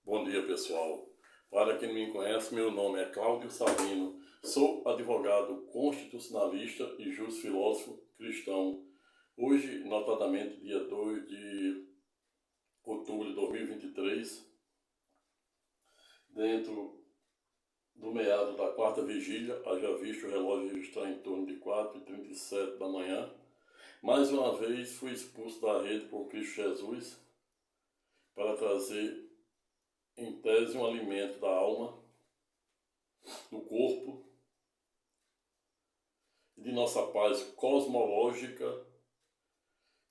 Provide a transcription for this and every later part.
Bom dia, pessoal. Para quem não me conhece, meu nome é Cláudio Sabino. Sou advogado constitucionalista e justo-filósofo cristão. Hoje, notadamente, dia 2 de outubro de 2023, dentro do meado da quarta vigília, haja visto o relógio registrar em torno de 4h37 da manhã. Mais uma vez fui expulso da rede por Cristo Jesus para trazer em tese um alimento da alma, do corpo e de nossa paz cosmológica,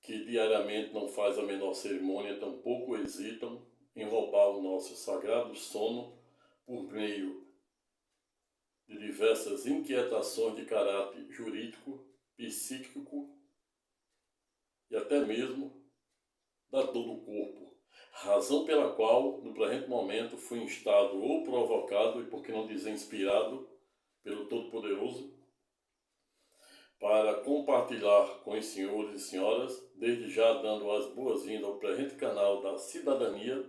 que diariamente não faz a menor cerimônia, tampouco hesitam em roubar o nosso sagrado sono por meio de diversas inquietações de caráter jurídico, psíquico e até mesmo da dor do corpo, razão pela qual, no presente momento, fui instado ou provocado, e por que não dizer inspirado, pelo Todo-Poderoso, para compartilhar com os senhores e senhoras, desde já dando as boas-vindas ao presente canal da cidadania,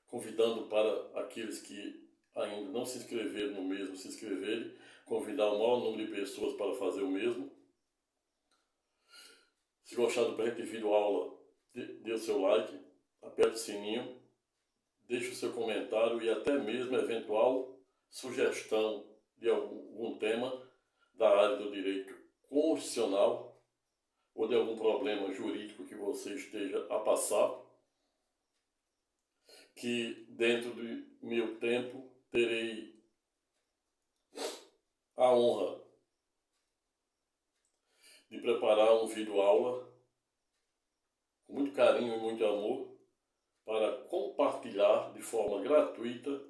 convidando para aqueles que ainda não se inscreveram no mesmo se inscreverem, convidar o maior número de pessoas para fazer o mesmo. Se gostar do presente vídeo aula, dê o seu like, aperte o sininho, deixe o seu comentário e até mesmo eventual sugestão de algum tema da área do direito constitucional ou de algum problema jurídico que você esteja a passar, que dentro do meu tempo terei a honra de preparar um vídeo aula com muito carinho e muito amor para compartilhar de forma gratuita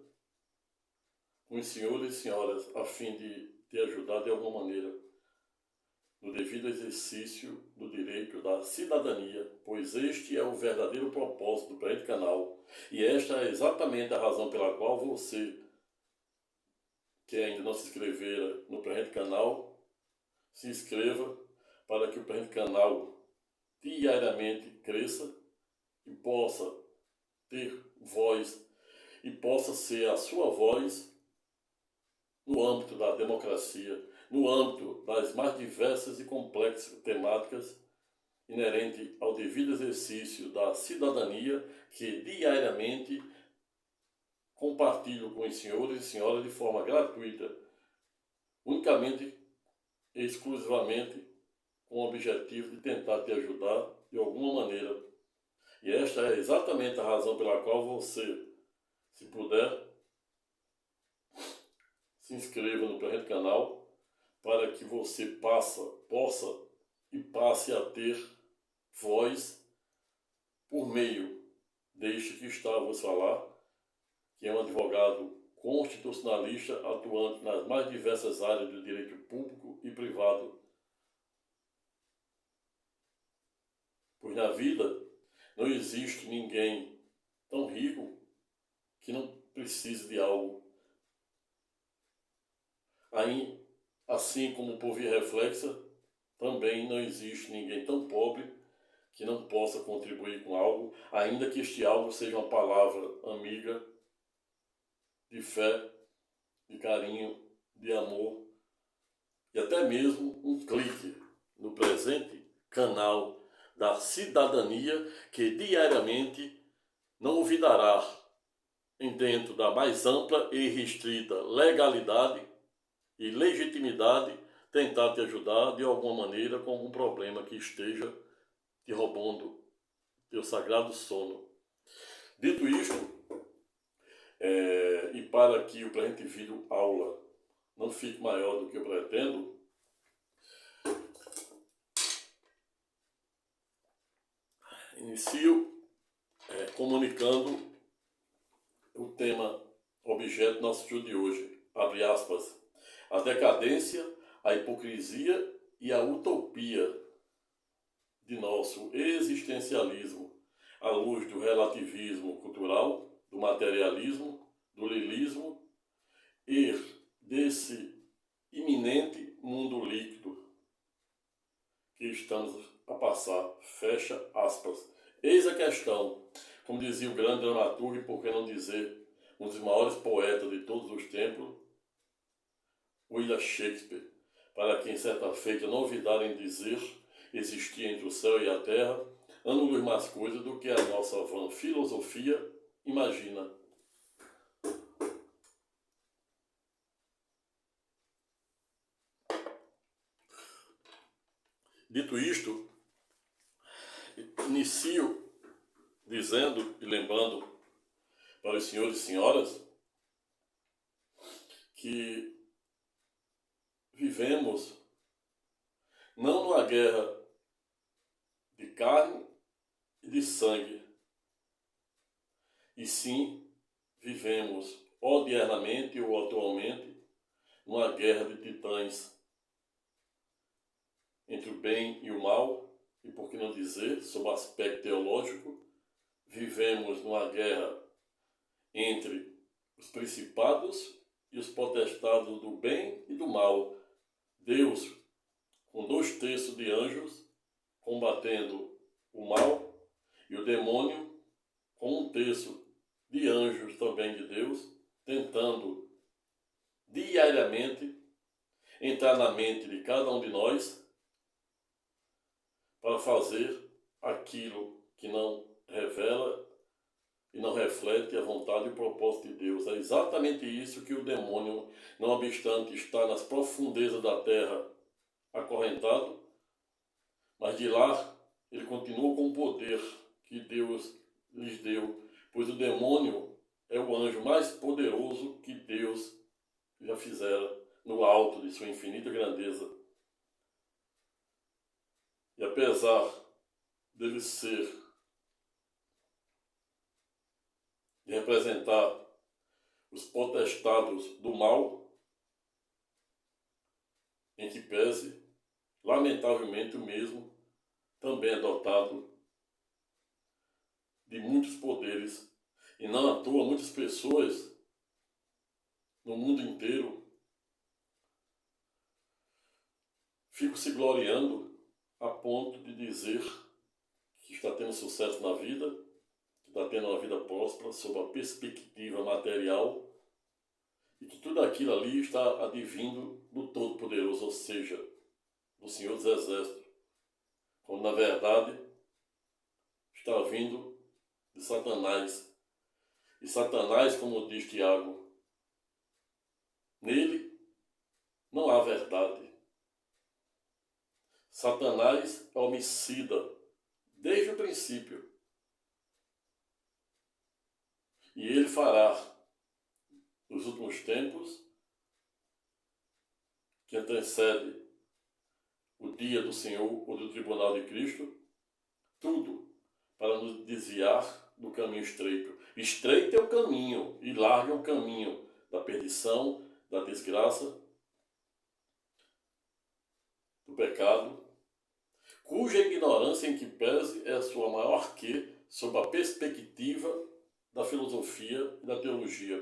com os senhores e senhoras, a fim de te ajudar de alguma maneira no devido exercício do direito da cidadania, pois este é o verdadeiro propósito do presente canal, e esta é exatamente a razão pela qual você, que ainda não se inscrevera no presente canal, se inscreva para que o presente canal diariamente cresça e possa ter voz e possa ser a sua voz no âmbito da democracia, no âmbito das mais diversas e complexas temáticas inerentes ao devido exercício da cidadania, que diariamente compartilho com os senhores e senhoras de forma gratuita, unicamente e exclusivamente com o objetivo de tentar te ajudar de alguma maneira. E esta é exatamente a razão pela qual você, se puder, se inscreva no presente canal, para que você possa e passe a ter voz por meio deste que está a vos falar, que é um advogado constitucionalista atuante nas mais diversas áreas do direito público e privado. Pois na vida não existe ninguém tão rico que não precise de algo. Assim como por via reflexa, também não existe ninguém tão pobre que não possa contribuir com algo, ainda que este algo seja uma palavra amiga, de fé, de carinho, de amor, e até mesmo um clique no presente canal da cidadania, que diariamente não olvidará, em dentro da mais ampla e restrita legalidade e legitimidade, tentar te ajudar de alguma maneira com algum problema que esteja te roubando teu sagrado sono. Dito isto, e para que o presente vídeo aula não fique maior do que eu pretendo, inicio comunicando o tema objeto do nosso estudo de hoje, abre aspas, a decadência, a hipocrisia e a utopia de nosso existencialismo, à luz do relativismo cultural, do materialismo, do lilismo e desse iminente mundo líquido que estamos a passar, fecha aspas. Eis a questão, como dizia o grande dramaturgo, e por que não dizer um dos maiores poetas de todos os tempos, William Shakespeare, para quem certa feita não ouvidarem dizer existia entre o céu e a terra ângulos mais coisas do que a nossa vã filosofia imagina. Dito isto, inicio dizendo e lembrando para os senhores e senhoras que vivemos não numa guerra de carne e de sangue, e sim vivemos odiernamente ou atualmente numa guerra de titãs entre o bem e o mal, e por que não dizer, sob o aspecto teológico, vivemos numa guerra entre os principados e os potestados do bem e do mal. Deus, com 2/3 de anjos, combatendo o mal, e o demônio, com 1/3 de anjos também de Deus, tentando diariamente entrar na mente de cada um de nós para fazer aquilo que não revela e não reflete a vontade e o propósito de Deus. É exatamente isso que o demônio, não obstante estar nas profundezas da terra acorrentado, mas de lá ele continua com o poder que Deus lhes deu, pois o demônio é o anjo mais poderoso que Deus já fizera no alto de sua infinita grandeza. E apesar dele de representar os potestados do mal, em que pese, lamentavelmente o mesmo, também é dotado de muitos poderes, e não à toa muitas pessoas no mundo inteiro ficam se gloriando a ponto de dizer que está tendo sucesso na vida, que está tendo uma vida próspera sob a perspectiva material, e que tudo aquilo ali está advindo do Todo-Poderoso, ou seja, do Senhor dos Exércitos, quando na verdade está vindo de Satanás. E Satanás, como diz Tiago, nele não há verdade. Satanás é homicida desde o princípio. E ele fará, nos últimos tempos, que antecede o dia do Senhor ou do tribunal de Cristo, tudo para nos desviar do caminho estreito. Estreito é o caminho e largo é o caminho da perdição, da desgraça, do pecado, cuja ignorância em que pese é a sua maior que sob a perspectiva da filosofia e da teologia.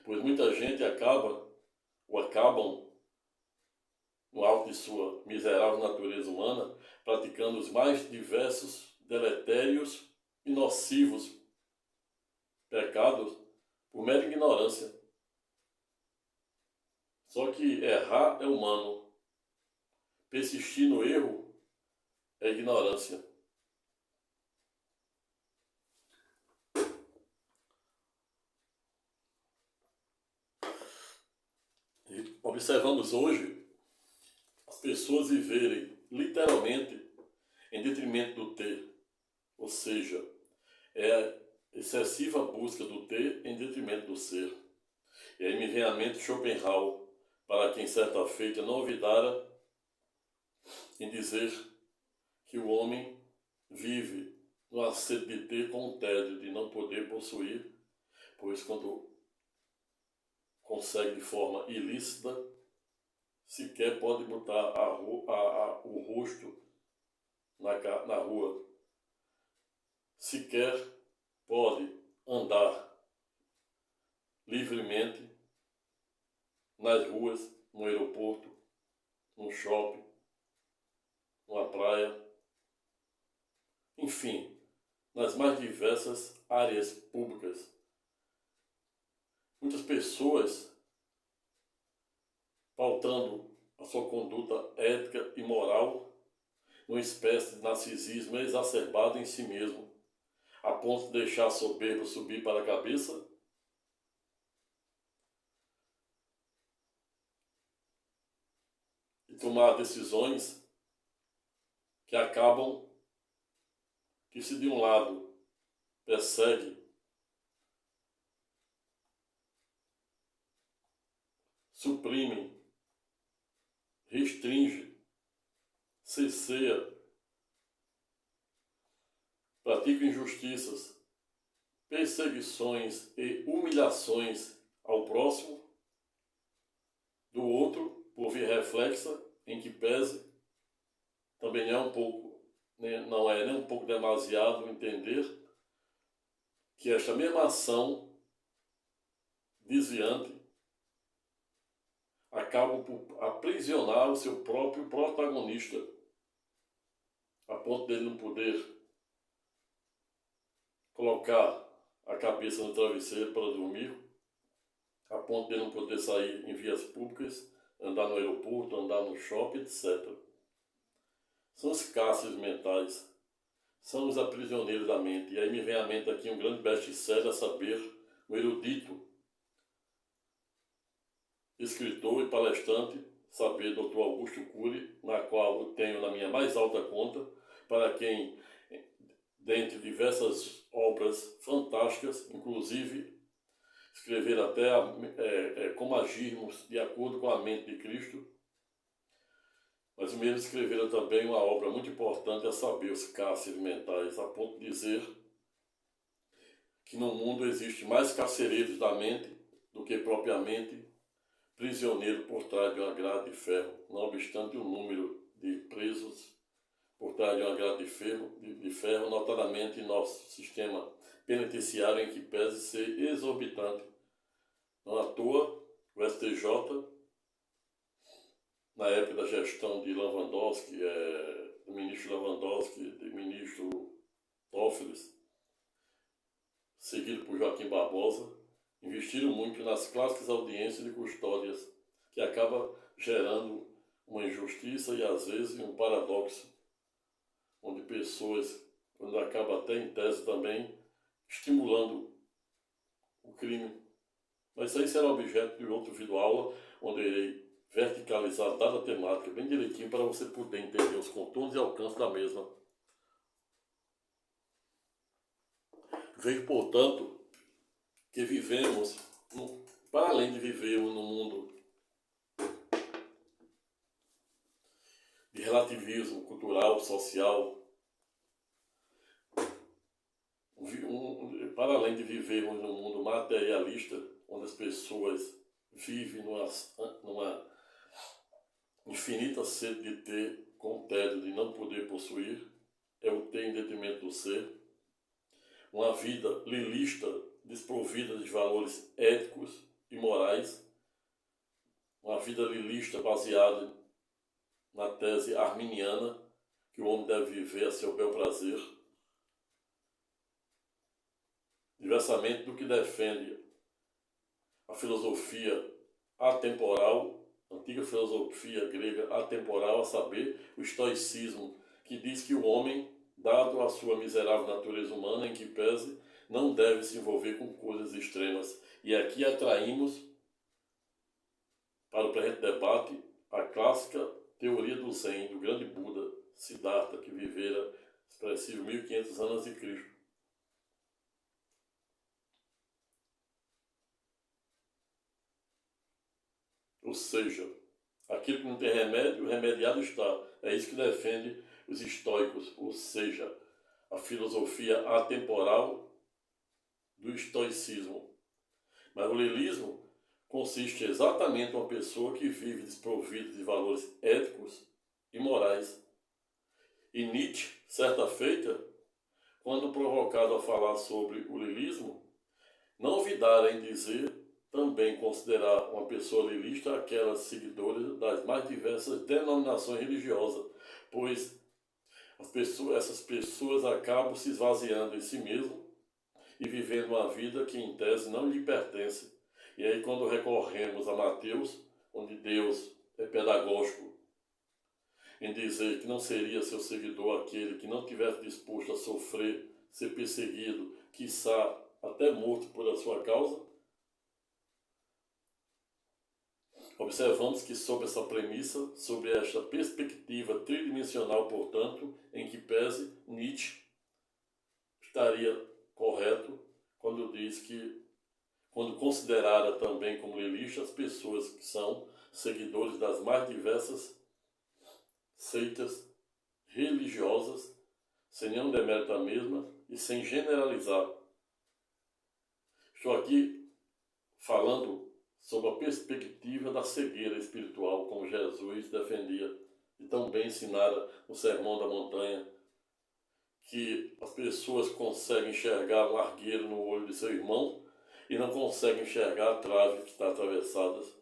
Pois muita gente acabam no alto de sua miserável natureza humana, praticando os mais diversos, deletérios e nocivos pecados por mera ignorância. Só que errar é humano, persistir no erro é ignorância. E observamos hoje as pessoas viverem literalmente em detrimento do ter, ou seja, é a excessiva busca do ter em detrimento do ser. E aí me vem à mente Schopenhauer, para quem certa feita não olvidara em dizer que o homem vive no assedio de ter com o tédio de não poder possuir, pois quando consegue de forma ilícita, sequer pode botar o rosto na rua, sequer pode andar livremente nas ruas, no aeroporto, no shopping, numa praia, enfim, nas mais diversas áreas públicas. Muitas pessoas, pautando a sua conduta ética e moral, numa espécie de narcisismo exacerbado em si mesmo, a ponto de deixar a soberba subir para a cabeça, e tomar decisões que acabam que, se de um lado persegue, suprime, restringe, cerceia, pratica injustiças, perseguições e humilhações ao próximo, do outro, por via reflexa, em que pese, também não é nem um pouco demasiado entender que esta mesma ação desviante acaba por aprisionar o seu próprio protagonista, a ponto dele não poder colocar a cabeça no travesseiro para dormir, a ponto dele não poder sair em vias públicas, andar no aeroporto, andar no shopping, etc. São os cárceres mentais, são os aprisioneiros da mente. E aí me vem à mente aqui um grande best-seller, a saber, o erudito, escritor e palestrante, saber, Dr. Augusto Cury, na qual eu tenho na minha mais alta conta, para quem, dentre diversas obras fantásticas, inclusive escrever até como agirmos de acordo com a mente de Cristo, mas o mesmo escreveram também uma obra muito importante, a saber, os cárceres mentais, a ponto de dizer que no mundo existe mais carcereiros da mente do que propriamente prisioneiro por trás de uma grade de ferro, não obstante o número de presos por trás de uma grade de ferro, notadamente em nosso sistema penitenciário, em que pese ser exorbitante. Não à toa, o STJ, na época da gestão de Lewandowski, do ministro Lewandowski, do ministro Toffoli, seguido por Joaquim Barbosa, investiram muito nas clássicas audiências de custódias, que acaba gerando uma injustiça e às vezes um paradoxo, onde pessoas, quando acaba até em tese também, estimulando o crime. Mas isso aí será objeto de outro vídeo aula, onde eu irei verticalizar dada temática bem direitinho para você poder entender os contornos e alcance da mesma. Vejo, portanto, que vivemos, para além de vivermos num mundo de relativismo cultural, social, para além de vivermos num mundo materialista, onde as pessoas vivem numa infinita sede de ter, com tédio de não poder possuir, é o ter em detrimento do ser, uma vida lilista, desprovida de valores éticos e morais, uma vida lilista baseada na tese arminiana, que o homem deve viver a seu bel prazer, diversamente do que defende a filosofia atemporal, a antiga filosofia grega atemporal, a saber, o estoicismo, que diz que o homem, dado a sua miserável natureza humana, em que pese, não deve se envolver com coisas extremas. E aqui atraímos para o presente debate a clássica teoria do Zen, do grande Buda Siddhartha, que vivera expressivo 1500 anos de Cristo. Ou seja, aquilo que não tem remédio, o remediado está. É isso que defende os estoicos, ou seja, a filosofia atemporal do estoicismo. Mas o lilismo consiste exatamente em uma pessoa que vive desprovida de valores éticos e morais. E Nietzsche, certa feita, quando provocado a falar sobre o lilismo, não olvidara em dizer, também considerar uma pessoa lilista aquelas seguidoras das mais diversas denominações religiosas, pois essas pessoas acabam se esvaziando em si mesmo e vivendo uma vida que em tese não lhe pertence. E aí quando recorremos a Mateus, onde Deus é pedagógico em dizer que não seria seu seguidor aquele que não tivesse disposto a sofrer, ser perseguido, quiçá até morto por a sua causa, observamos que sob essa premissa, sob esta perspectiva tridimensional, portanto, em que pese, Nietzsche estaria correto quando diz que, quando considerara também como Lilith as pessoas que são seguidores das mais diversas seitas religiosas, sem nenhum demérito à mesma e sem generalizar. Estou aqui falando sob a perspectiva da cegueira espiritual, como Jesus defendia e também ensinara no Sermão da Montanha, que as pessoas conseguem enxergar um argueiro no olho de seu irmão e não conseguem enxergar a trave que está atravessada nos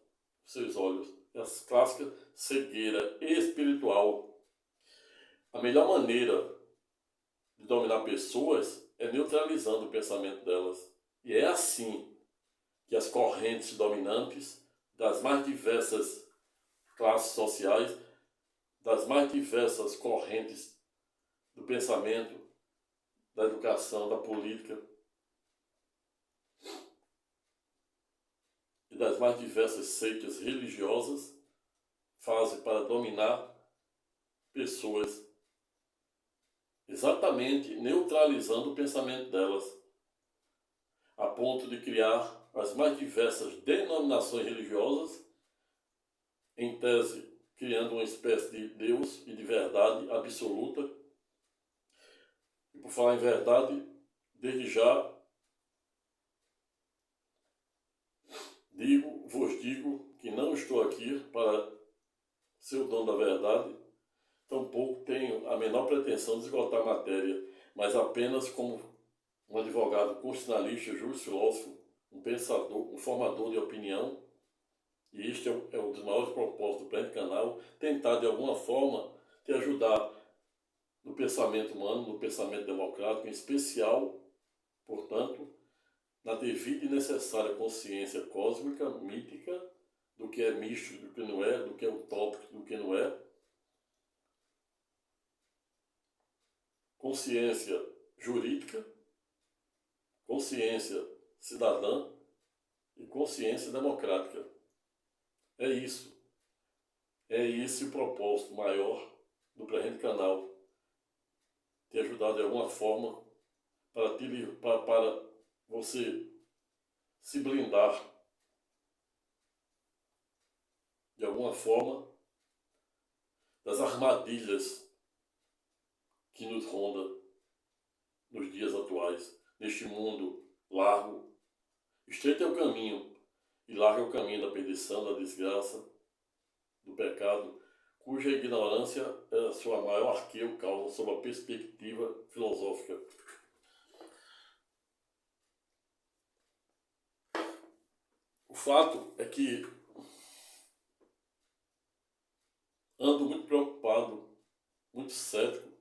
seus olhos. É a clássica cegueira espiritual. A melhor maneira de dominar pessoas é neutralizando o pensamento delas. E é assim que as correntes dominantes das mais diversas classes sociais, das mais diversas correntes do pensamento, da educação, da política e das mais diversas seitas religiosas fazem para dominar pessoas, exatamente neutralizando o pensamento delas, a ponto de criar as mais diversas denominações religiosas, em tese criando uma espécie de Deus e de verdade absoluta. E por falar em verdade, desde já vos digo que não estou aqui para ser o dono da verdade, tampouco tenho a menor pretensão de esgotar a matéria, mas apenas como um advogado constitucionalista, juiz, filósofo, um pensador, um formador de opinião, e este é um dos maiores propósitos do Pleno Canal, tentar de alguma forma te ajudar no pensamento humano, no pensamento democrático, em especial, portanto, na devida e necessária consciência cósmica, mítica, do que é místico, do que não é, do que é utópico, do que não é, consciência jurídica, consciência cidadã e consciência democrática. É isso. É esse o propósito maior do presente canal. Te ajudar de alguma forma para você se blindar de alguma forma das armadilhas que nos ronda nos dias atuais, neste mundo largo. Estreito é o caminho e largo é o caminho da perdição, da desgraça, do pecado, cuja ignorância é a sua maior arqueio causa sob a perspectiva filosófica. O fato é que ando muito preocupado, muito cético,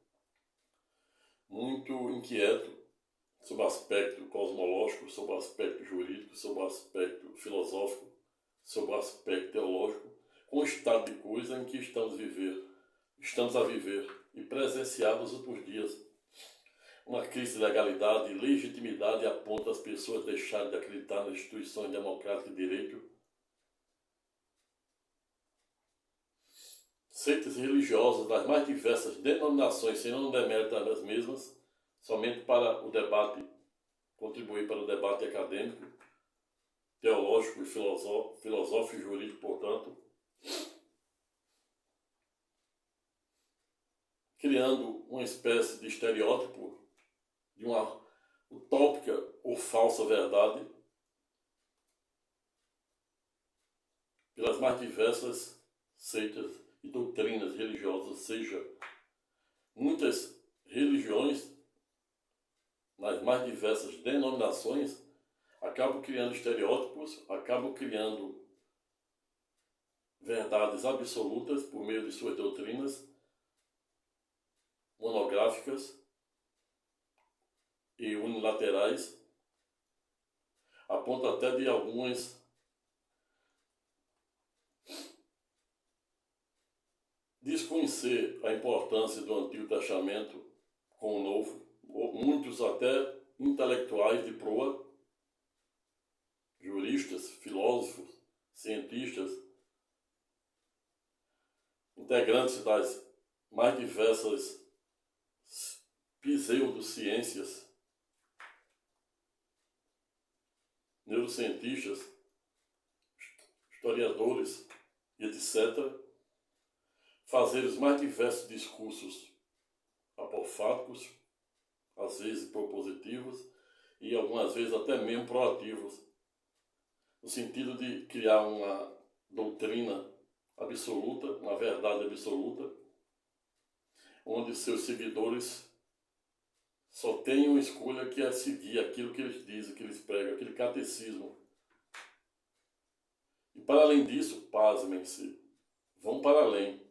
muito inquieto sobre o aspecto cosmológico, sobre o aspecto jurídico, sobre o aspecto filosófico, sobre o aspecto teológico, com o estado de coisa em que estamos a viver e presenciar nos últimos dias. Uma crise de legalidade e legitimidade a ponto das pessoas deixarem de acreditar nas instituições democráticas de direito. Seitas religiosas das mais diversas denominações, sem não demérito das mesmas, somente para o debate, contribuir para o debate acadêmico, teológico e filosófico e jurídico, portanto, criando uma espécie de estereótipo de uma utópica ou falsa verdade pelas mais diversas seitas e doutrinas religiosas, ou seja, muitas religiões nas mais diversas denominações acabam criando estereótipos, acabam criando verdades absolutas por meio de suas doutrinas, monográficas e unilaterais, a ponto até de algumas desconhecer a importância do Antigo Testamento com o Novo, muitos até intelectuais de proa, juristas, filósofos, cientistas, integrantes das mais diversas pseudociências, neurocientistas, historiadores e etc., fazer os mais diversos discursos apofáticos, às vezes propositivos e algumas vezes até mesmo proativos, no sentido de criar uma doutrina absoluta, uma verdade absoluta, onde seus seguidores só têm uma escolha, que é seguir aquilo que eles dizem, que eles pregam, aquele catecismo. E para além disso, pasmem-se, vão para além,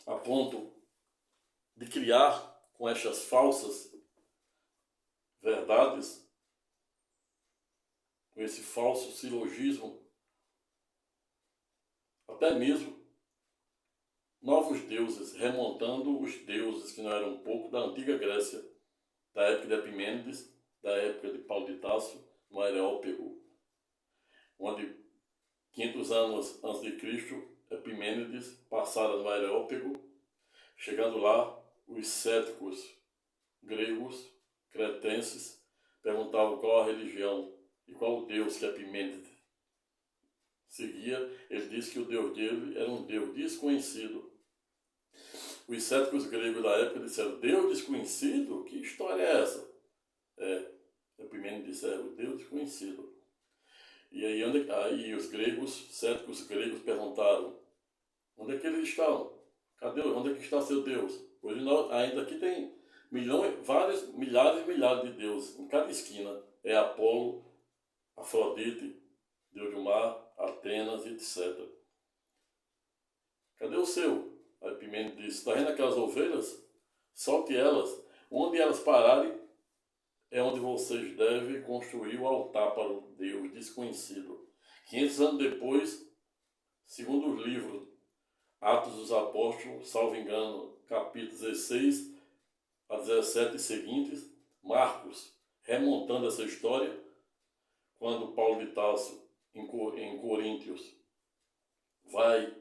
a ponto de criar com estas falsas verdades, com esse falso silogismo, até mesmo novos deuses, remontando os deuses que não eram um pouco da antiga Grécia, da época de Epimênides, da época de Paulo de Tarso, no Areópago, onde 500 anos antes de Cristo, Epimênides passara no Areópago, chegando lá, os céticos gregos, cretenses, perguntavam qual a religião e qual o Deus que Epimênides seguia. Ele disse que o Deus dele era um Deus desconhecido. Os céticos gregos da época disseram: Deus desconhecido? Que história é essa? Epimênides disse: o Deus desconhecido. E aí os céticos gregos perguntaram: onde é que eles estão? Cadê? Onde é que está seu Deus? Hoje ainda aqui tem milhares e milhares de deuses, em cada esquina. É Apolo, Afrodite, Deus do mar, Atenas, etc. Cadê o seu? A Epimênides disse: está vendo aquelas ovelhas? Solte elas. Onde elas pararem é onde vocês devem construir o altar para o Deus desconhecido. 500 anos depois, segundo o livro Atos dos Apóstolos, salvo engano, capítulos 16 a 17 e seguintes, Marcos, remontando essa história, quando Paulo de Tarso, em Coríntios, vai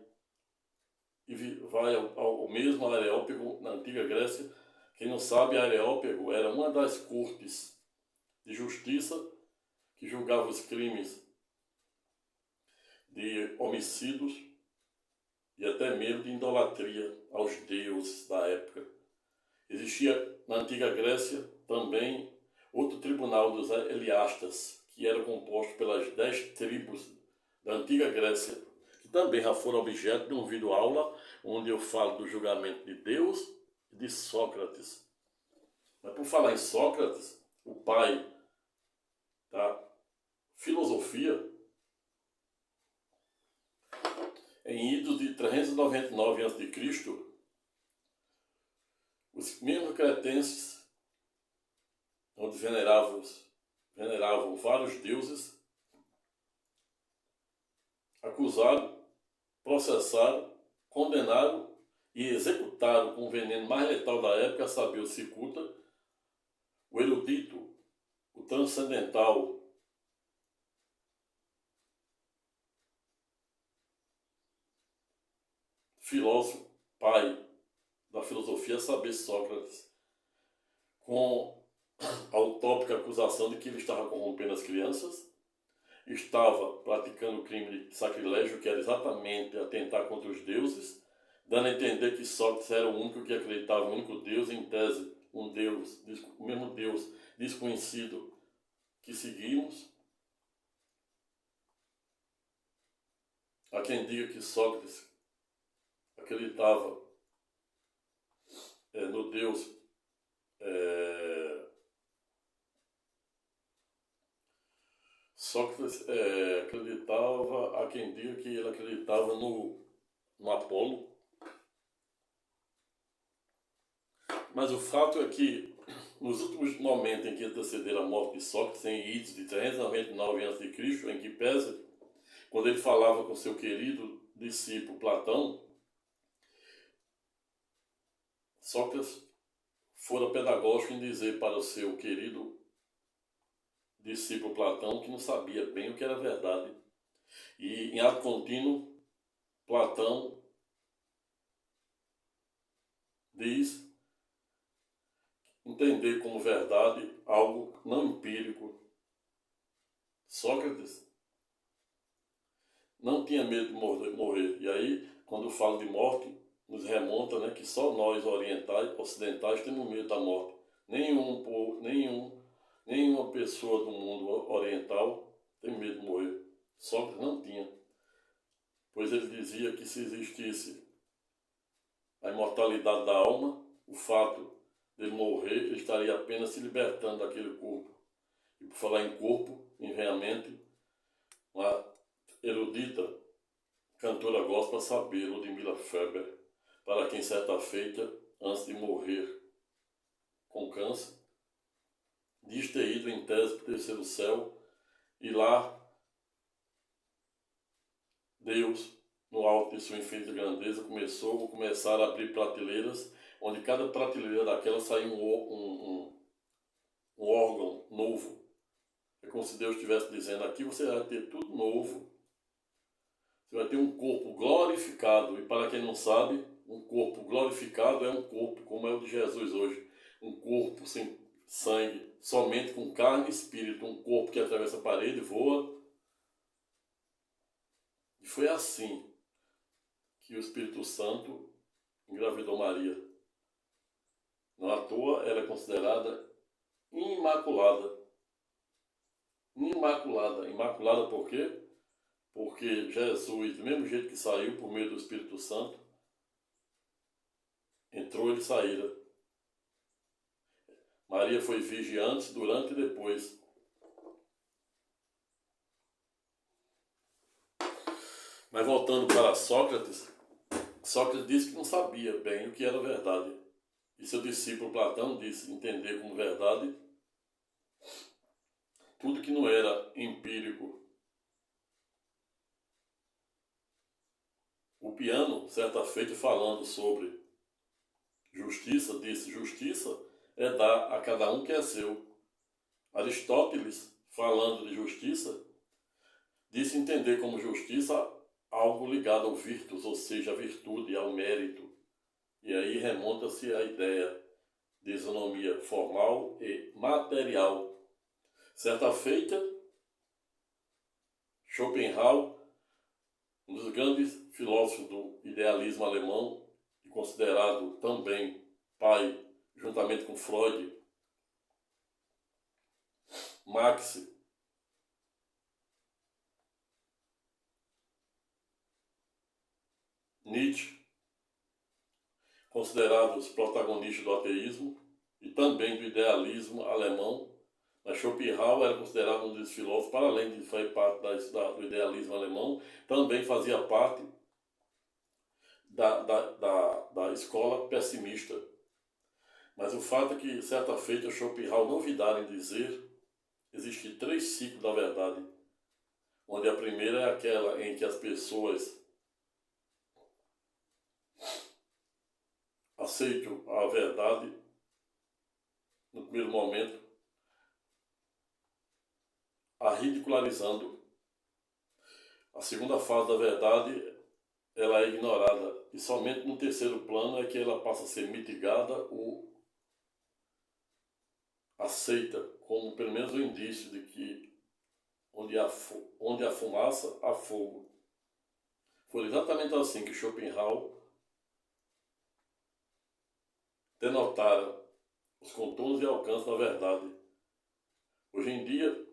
ao mesmo Areópago, na antiga Grécia. Quem não sabe, Areópago era uma das cortes de justiça que julgava os crimes de homicídios e até mesmo de idolatria aos deuses da época. Existia na antiga Grécia também outro tribunal dos Eliastas, que era composto pelas 10 tribos da antiga Grécia, que também já foram objeto de um vídeo aula onde eu falo do julgamento de Deus e de Sócrates. Mas por falar em Sócrates, o pai da filosofia, em idos de 399 a.C., os mesmos cretenses, onde veneravam vários deuses, acusaram, processaram, condenaram e executaram com o veneno mais letal da época, a saber, o cicuta, o erudito, o transcendental, filósofo, pai da filosofia, a saber, Sócrates, com a utópica acusação de que ele estava corrompendo as crianças, estava praticando o crime de sacrilégio, que era exatamente atentar contra os deuses, dando a entender que Sócrates era o único que acreditava no único Deus, em tese, um Deus, o mesmo Deus desconhecido que seguimos. Há quem diga que Sócrates acreditava no Deus Sócrates acreditava, há quem diga que ele acreditava no Apolo, Mas o fato é que, nos últimos momentos em que antecederam a morte de Sócrates, em idos de 399 a.C., em que pese, quando ele falava com seu querido discípulo Platão, Sócrates fora pedagógico em dizer para o seu querido discípulo Platão que não sabia bem o que era verdade. E em ato contínuo, Platão diz entender como verdade algo não empírico. Sócrates não tinha medo de morrer. E aí, quando falo de morte, nos remonta, né, que só nós ocidentais temos medo da morte. Nenhuma pessoa do mundo oriental tem medo de morrer. Sócrates não tinha, pois ele dizia que se existisse a imortalidade da alma, o fato dele morrer, ele estaria apenas se libertando daquele corpo. E por falar em corpo, me vem à mente uma erudita cantora gospel saber, Ludmilla Feber, para quem certa feita, antes de morrer com câncer, diz ter ido em tese para o terceiro céu, e lá Deus, no alto de sua infinita grandeza, começar a abrir prateleiras, onde cada prateleira daquela saía um órgão novo. É como se Deus estivesse dizendo, aqui você vai ter tudo novo. Você vai ter um corpo glorificado. E para quem não sabe, um corpo glorificado é um corpo como é o de Jesus hoje. Um corpo sem sangue, somente com carne e espírito. Um corpo que atravessa a parede, voa. E foi assim que o Espírito Santo engravidou Maria. Não à toa ela é considerada imaculada. Imaculada por quê? Porque Jesus, do mesmo jeito que saiu por meio do Espírito Santo, entrou e saíra. Maria foi virgem antes, durante e depois. Mas voltando para Sócrates, Sócrates disse que não sabia bem o que era verdade. E seu discípulo Platão disse entender como verdade tudo que não era empírico. O Piano, certa feita, falando sobre justiça, disse: justiça é dar a cada um que é seu. Aristóteles, falando de justiça, disse entender como justiça algo ligado ao virtus, ou seja, à virtude, ao mérito. E aí remonta-se à ideia de isonomia formal e material. Certa feita, Schopenhauer, um dos grandes filósofos do idealismo alemão, e considerado também pai, juntamente com Freud, Marx, Nietzsche, considerados protagonistas do ateísmo e também do idealismo alemão, mas Schopenhauer era considerado um dos filósofos, para além de fazer parte do idealismo alemão, também fazia parte da escola pessimista. Mas o fato é que, certa feita, Schopenhauer não vidara em dizer existem 3 ciclos da verdade, onde a primeira é aquela em que as pessoas aceitam a verdade no primeiro momento, a ridicularizando. A segunda fase da verdade, ela é ignorada, e somente no terceiro plano é que ela passa a ser mitigada ou aceita como pelo menos um indício de que onde há fumaça, há fogo. Foi exatamente assim que Schopenhauer denotara os contornos e alcances da verdade. Hoje em dia,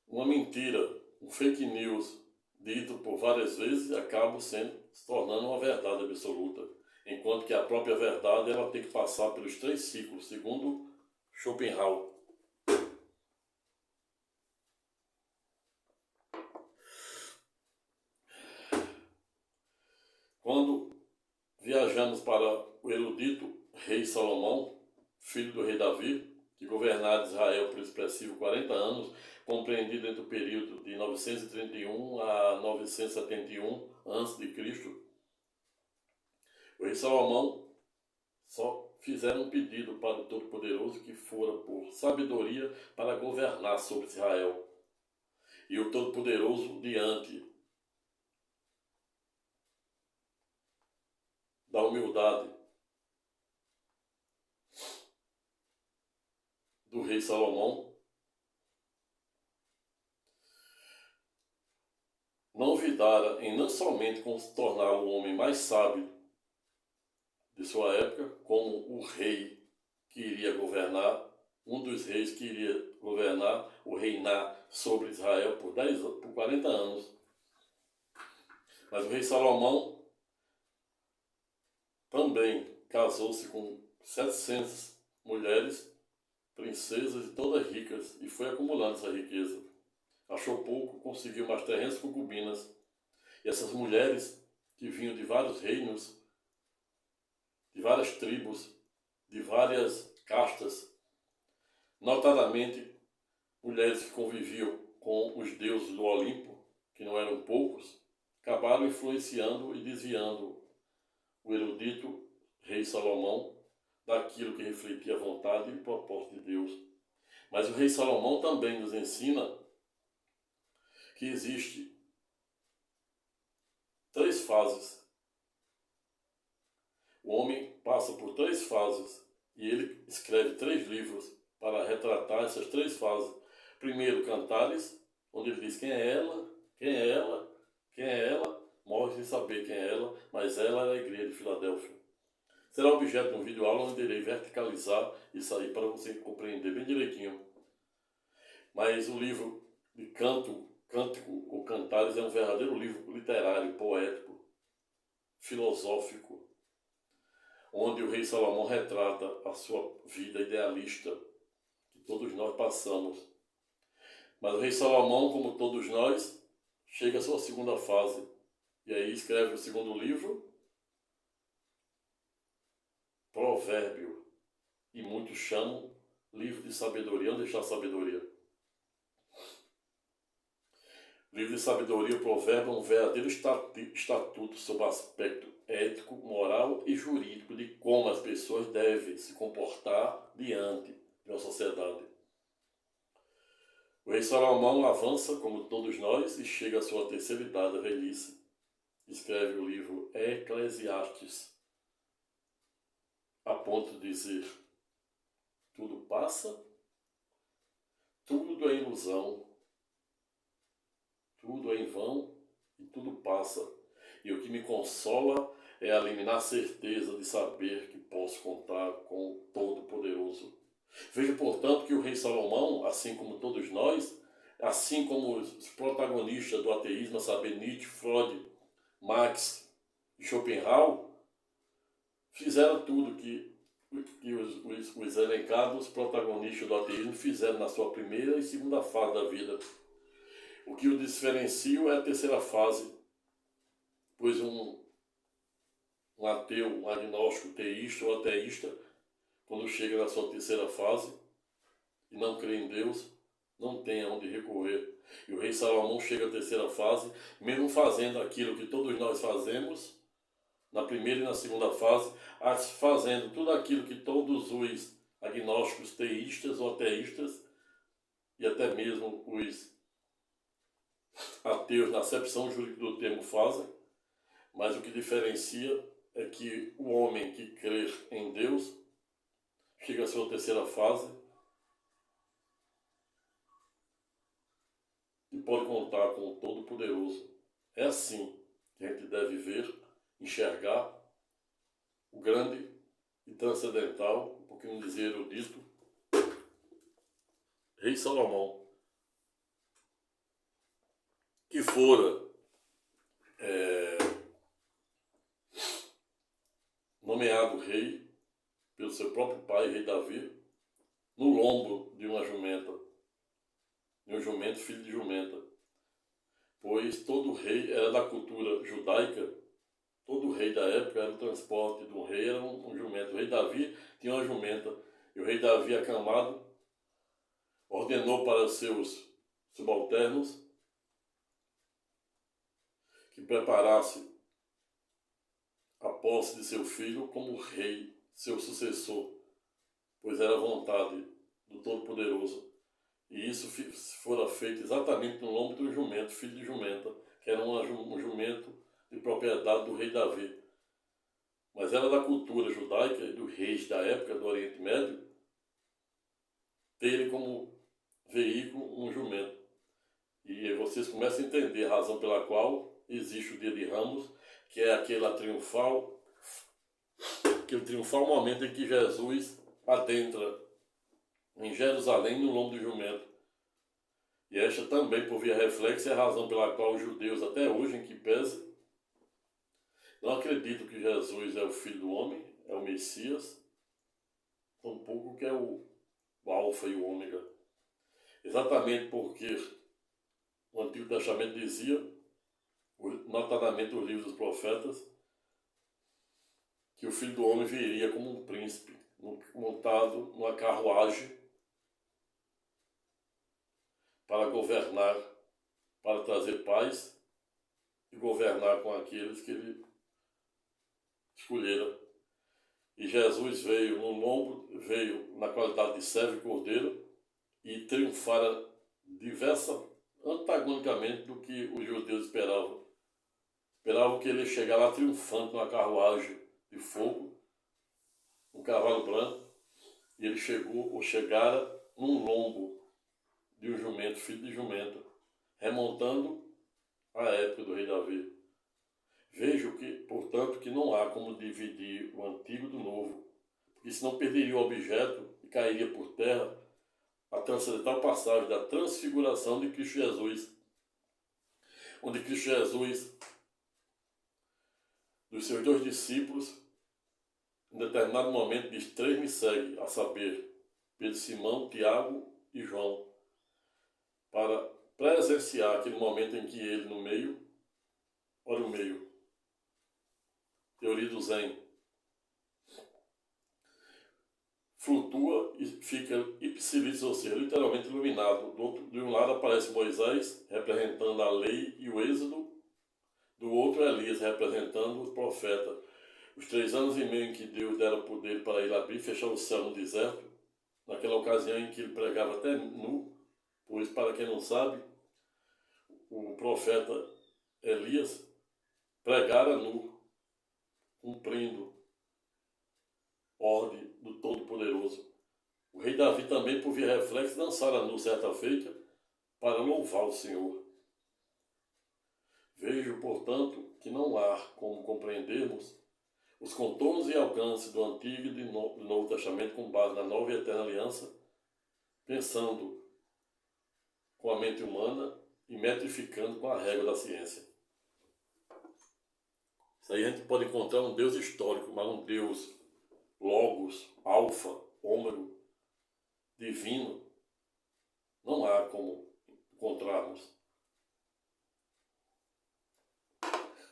uma mentira, um fake news dito por várias vezes acaba se tornando uma verdade absoluta, enquanto que a própria verdade ela tem que passar pelos 3 ciclos, segundo Schopenhauer. Quando viajamos para Salomão, filho do rei Davi, que governara Israel por expressivo 40 anos, compreendido entre o período de 931 a 971 a.C., o rei Salomão só fizeram um pedido para o Todo-Poderoso que fora por sabedoria para governar sobre Israel. E o Todo-Poderoso, diante da humildade do rei Salomão, não olvidara em não somente tornar o homem mais sábio de sua época, como o rei que iria governar, um dos reis que iria governar ou reinar sobre Israel por 40 anos. Mas o rei Salomão também casou-se com 700 mulheres, princesas e todas ricas, e foi acumulando essa riqueza. Achou pouco, conseguiu mais 300 concubinas. E essas mulheres que vinham de vários reinos, de várias tribos, de várias castas, notadamente mulheres que conviviam com os deuses do Olimpo, que não eram poucos, acabaram influenciando e desviando o erudito rei Salomão daquilo que refletia a vontade e o propósito de Deus. Mas o rei Salomão também nos ensina que existe 3 fases. O homem passa por 3 fases e ele escreve 3 livros para retratar essas 3 fases. Primeiro, Cantares, onde ele diz quem é ela, quem é ela, quem é ela, morre sem saber quem é ela, mas ela é a igreja de Filadélfia. Será objeto de um vídeo aula onde irei verticalizar isso aí para você compreender bem direitinho. Mas o livro de Cântico ou Cantares é um verdadeiro livro literário, poético, filosófico, onde o rei Salomão retrata a sua vida idealista, que todos nós passamos. Mas o rei Salomão, como todos nós, chega à sua segunda fase, e aí escreve o segundo livro, Provérbio, e muitos chamam livro de sabedoria. Onde está a sabedoria? O livro de sabedoria, o provérbio, é um verdadeiro estatuto sobre o aspecto ético, moral e jurídico de como as pessoas devem se comportar diante de uma sociedade. O rei Salomão avança, como todos nós, e chega à sua terceira idade, a velhice. Escreve o livro Eclesiastes, a ponto de dizer: tudo passa, tudo é ilusão, tudo é em vão e tudo passa. E o que me consola é eliminar a certeza de saber que posso contar com o Todo-Poderoso. Veja, portanto, que o rei Salomão, assim como todos nós, assim como os protagonistas do ateísmo, a saber, Nietzsche, Freud, Marx e Schopenhauer, fizeram tudo que os elencados protagonistas do ateísmo fizeram na sua primeira e segunda fase da vida. O que o diferencia é a terceira fase, pois um ateu, um agnóstico, teísta ou ateísta, quando chega na sua terceira fase e não crê em Deus, não tem aonde recorrer. E o rei Salomão chega à terceira fase, mesmo fazendo aquilo que todos nós fazemos, na primeira e na segunda fase, fazendo tudo aquilo que todos os agnósticos, teístas ou ateístas, e até mesmo os ateus, na acepção jurídica do termo, fazem. Mas o que diferencia é que o homem que crê em Deus chega à sua terceira fase e pode contar com o Todo-Poderoso. É assim que a gente deve ver, enxergar o grande e transcendental, por que não dizer erudito, rei Salomão, que fora nomeado rei pelo seu próprio pai, rei Davi, no lombo de uma jumenta, de um jumento, filho de jumenta, pois todo rei era da cultura judaica, Todo rei da época era o transporte de um rei, era um jumento. O rei Davi tinha uma jumenta. E o rei Davi, acamado, ordenou para seus subalternos que preparasse a posse de seu filho como rei, seu sucessor, pois era a vontade do Todo-Poderoso. E isso fora feito exatamente no lombo do jumento, filho de jumenta, que era um jumento de propriedade do rei Davi. Mas era da cultura judaica e dos reis da época do Oriente Médio terem como veículo um jumento. E vocês começam a entender a razão pela qual existe o Dia de Ramos, que é aquele triunfal momento em que Jesus adentra em Jerusalém no lombo do jumento. E esta também, por via reflexa, é a razão pela qual os judeus, até hoje, em que pese, não acreditam que Jesus é o Filho do Homem, é o Messias, tampouco que é o Alfa e o Ômega. Exatamente porque o Antigo Testamento dizia, notadamente os livros dos profetas, que o Filho do Homem viria como um príncipe, montado numa carruagem, para governar, para trazer paz e governar com aqueles que ele escolhera. E Jesus veio no lombo, veio na qualidade de servo e cordeiro e triunfara antagonicamente do que os judeus esperavam. Esperavam que ele chegasse lá triunfante numa carruagem de fogo, um cavalo branco, e ele chegara num lombo de um jumento, filho de jumento, remontando a época do rei Davi. Vejo que, portanto, que não há como dividir o antigo do novo, porque senão perderia o objeto e cairia por terra a transcendental passagem da transfiguração de Cristo Jesus, onde Cristo Jesus, dos seus 2 discípulos, em determinado momento diz: 3 me seguem, a saber, Pedro, Simão, Tiago e João, para presenciar aquele momento em que ele no meio, olha o meio, teoria do Zen, flutua e fica ipsilis, ou seja, literalmente iluminado. De um lado aparece Moisés, representando a lei e o êxodo, do outro Elias, representando o profeta. Os 3 anos e meio em que Deus dera poder para ele abrir e fechar o céu no deserto, naquela ocasião em que ele pregava até nu, pois, para quem não sabe, o profeta Elias pregara nu, cumprindo ordem do Todo-Poderoso. O rei Davi também, por via reflexo, dançara nu certa feita para louvar o Senhor. Vejo, portanto, que não há como compreendermos os contornos e alcances do Antigo e do Novo Testamento com base na Nova e Eterna Aliança, pensando com a mente humana e metrificando com a régua da ciência. Isso aí a gente pode encontrar um Deus histórico, mas um Deus Logos, Alfa, Ômega, divino, não há como encontrarmos.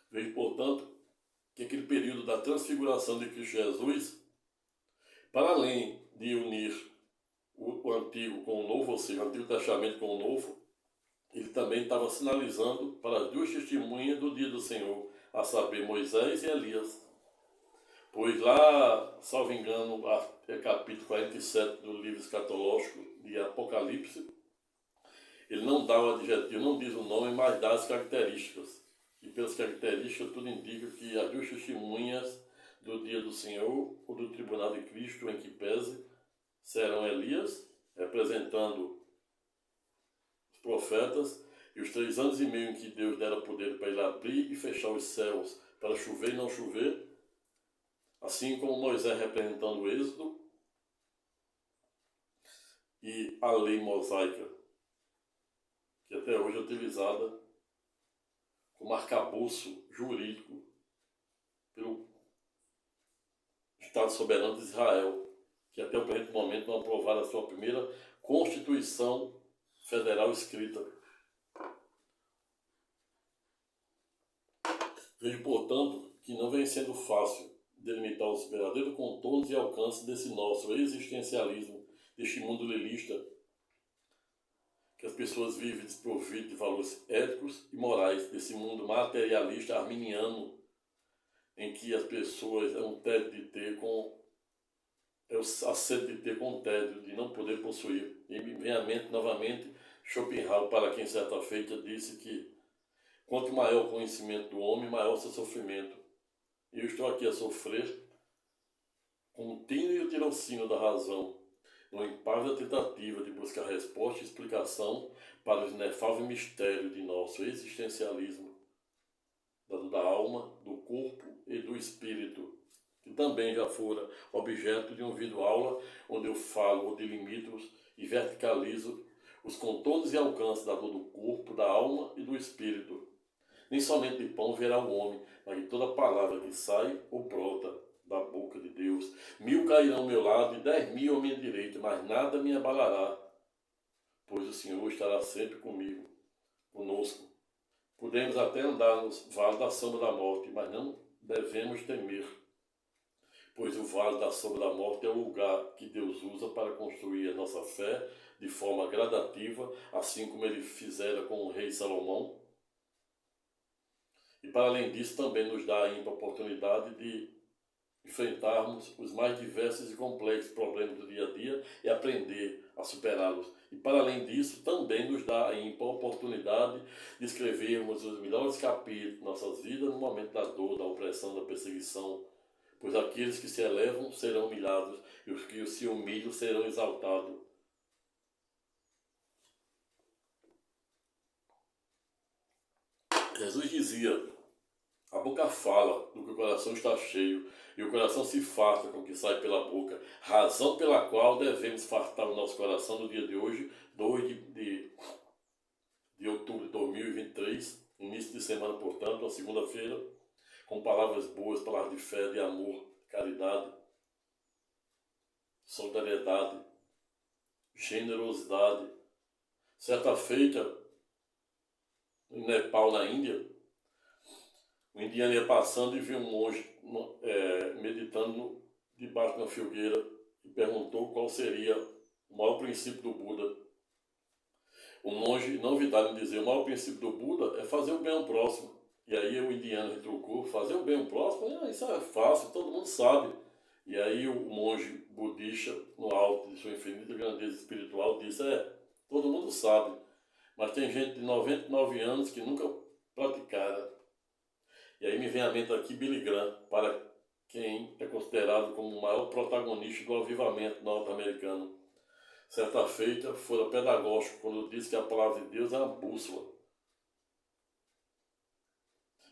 Vejo, portanto, que aquele período da transfiguração de Cristo Jesus, para além de unir o Antigo com o Novo, ou seja, o Antigo Testamento com o Novo, ele também estava sinalizando para as 2 testemunhas do dia do Senhor, a saber, Moisés e Elias. Pois lá, salvo engano, é capítulo 47 do livro escatológico de Apocalipse, ele não dá o adjetivo, não diz o nome, mas dá as características. E pelas características tudo indica que as 2 testemunhas do dia do Senhor, ou do tribunal de Cristo, em que pese, serão Elias, representando os profetas, e os 3 anos e meio em que Deus dera poder para ele abrir e fechar os céus para chover e não chover, assim como Moisés representando o êxodo e a lei mosaica, que até hoje é utilizada como arcabouço jurídico pelo Estado soberano de Israel, que até o presente momento não aprovaram a sua primeira Constituição Federal escrita. Vejo, portanto, que não vem sendo fácil delimitar os verdadeiros contornos e alcances desse nosso existencialismo, deste mundo lilista, que as pessoas vivem desprovidas de valores éticos e morais, desse mundo materialista arminiano, em que as pessoas a sede de ter com o tédio, de não poder possuir. E me vem à mente novamente Schopenhauer, para quem certa feita disse que quanto maior o conhecimento do homem, maior o seu sofrimento. E eu estou aqui a sofrer com o tino e o tirocínio da razão, no impávido tentativa de buscar resposta e explicação para os inefáveis mistérios de nosso existencialismo, da alma, do corpo e do espírito, que também já fora objeto de um vídeo-aula onde eu falo ou delimito e verticalizo os contornos e alcances da dor do corpo, da alma e do espírito. Nem somente de pão verá o homem, mas de toda palavra que sai ou brota da boca de Deus. 1000 cairão ao meu lado e 10.000 à minha direita, mas nada me abalará, pois o Senhor estará sempre conosco. Podemos até andar nos vales da sombra da morte, mas não devemos temer, pois o vale da sombra da morte é o lugar que Deus usa para construir a nossa fé de forma gradativa, assim como ele fizera com o rei Salomão. E para além disso também nos dá a oportunidade de enfrentarmos os mais diversos e complexos problemas do dia a dia e aprender a superá-los. E para além disso também nos dá a oportunidade de escrevermos os melhores capítulos de nossas vidas no momento da dor, da opressão, da perseguição, pois aqueles que se elevam serão humilhados e os que se humilham serão exaltados. Jesus dizia: a boca fala do que o coração está cheio, e o coração se farta com o que sai pela boca, razão pela qual devemos fartar o nosso coração no dia de hoje, 2 de outubro de 2023, início de semana, portanto, uma segunda-feira, com palavras boas, palavras de fé, de amor, de caridade, solidariedade, generosidade. Certa feita, em Nepal, na Índia, o indiano ia passando e viu um monge meditando debaixo de uma fogueira e perguntou qual seria o maior princípio do Buda. O monge, não novidade em dizer, o maior princípio do Buda é fazer o bem ao próximo. E aí o indiano retrucou: fazer o bem ao próximo? Isso é fácil, todo mundo sabe. E aí o monge budista, no alto de sua infinita grandeza espiritual, disse: todo mundo sabe, mas tem gente de 99 anos que nunca praticara. E aí me vem à mente aqui Billy Graham, para quem é considerado como o maior protagonista do avivamento norte-americano. Certa feita, fora pedagógico quando disse que a palavra de Deus é uma bússola.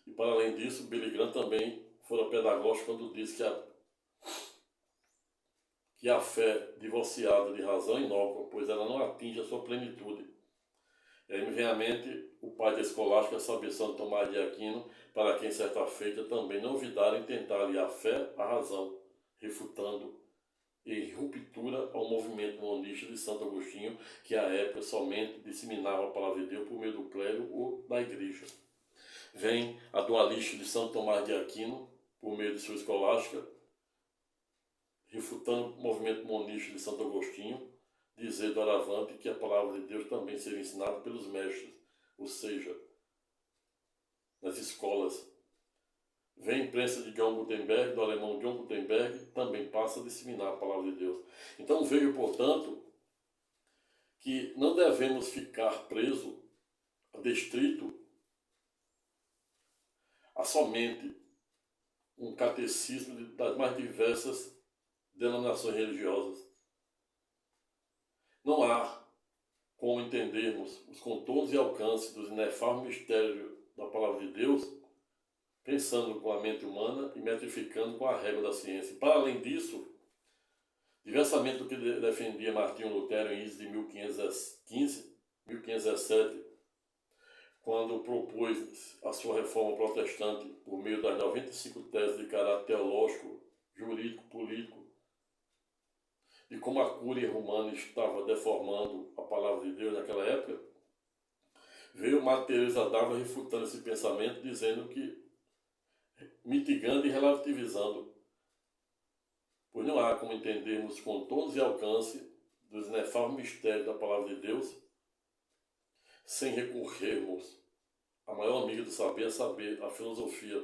E para além disso, Billy Graham também fora pedagógico quando disse que a fé divorciada de razão é inócua, pois ela não atinge a sua plenitude. E aí me vem à mente o pai da escolástica, saber Santo Tomás de Aquino, para quem certa feita também não olvidar em tentar aliar a fé à razão, refutando em ruptura ao movimento monista de Santo Agostinho, que à época somente disseminava a palavra de Deus por meio do clero ou da igreja. Vem a dualista de Santo Tomás de Aquino, por meio de sua escolástica, refutando o movimento monista de Santo Agostinho, dizer doravante que a palavra de Deus também seria ensinada pelos mestres, ou seja, nas escolas. Vem a imprensa de John Gutenberg, do alemão John Gutenberg, também passa a disseminar a palavra de Deus. Então vejo, portanto, que não devemos ficar presos, adstrito a somente um catecismo das mais diversas denominações religiosas. Não há como entendermos os contornos e alcances dos inefáveis mistérios da palavra de Deus pensando com a mente humana e metrificando com a régua da ciência. Para além disso, diversamente do que defendia Martinho Lutero em Isis de 1517, quando propôs a sua reforma protestante por meio das 95 teses de caráter teológico, jurídico, político, e como a cúria romana estava deformando a palavra de Deus naquela época, veio Madre Teresa d'Ávila refutando esse pensamento, dizendo que mitigando e relativizando, pois não há como entendermos os contornos e alcance dos inefáveis mistérios da Palavra de Deus sem recorrermos à maior amiga do saber, a filosofia.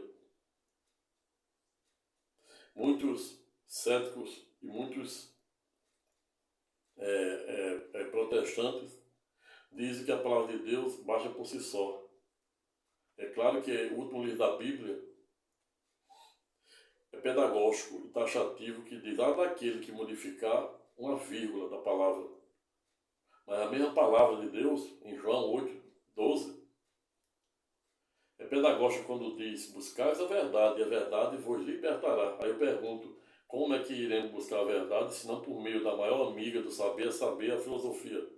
Muitos céticos e muitos protestantes dizem que a Palavra de Deus basta por si só. É claro que o último livro da Bíblia é pedagógico e taxativo, que diz daquele que modificar uma vírgula da palavra. Mas a mesma palavra de Deus, em João 8:12, é pedagógico quando diz: buscais a verdade, e a verdade vos libertará. Aí eu pergunto, como é que iremos buscar a verdade, se não por meio da maior amiga do saber, a filosofia?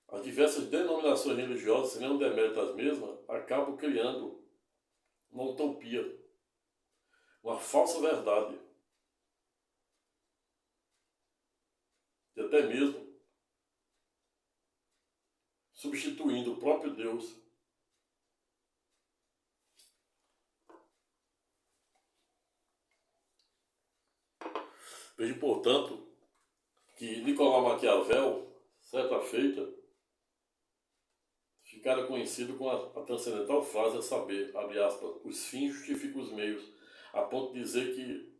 As diversas denominações religiosas, se não demérito as mesmas, acabam criando uma utopia, uma falsa verdade, e até mesmo substituindo o próprio Deus. Vejo, portanto, que Nicolau Maquiavel, certa feita, ficara conhecido com a transcendental frase a saber, abre aspas, os fins justificam os meios, a ponto de dizer que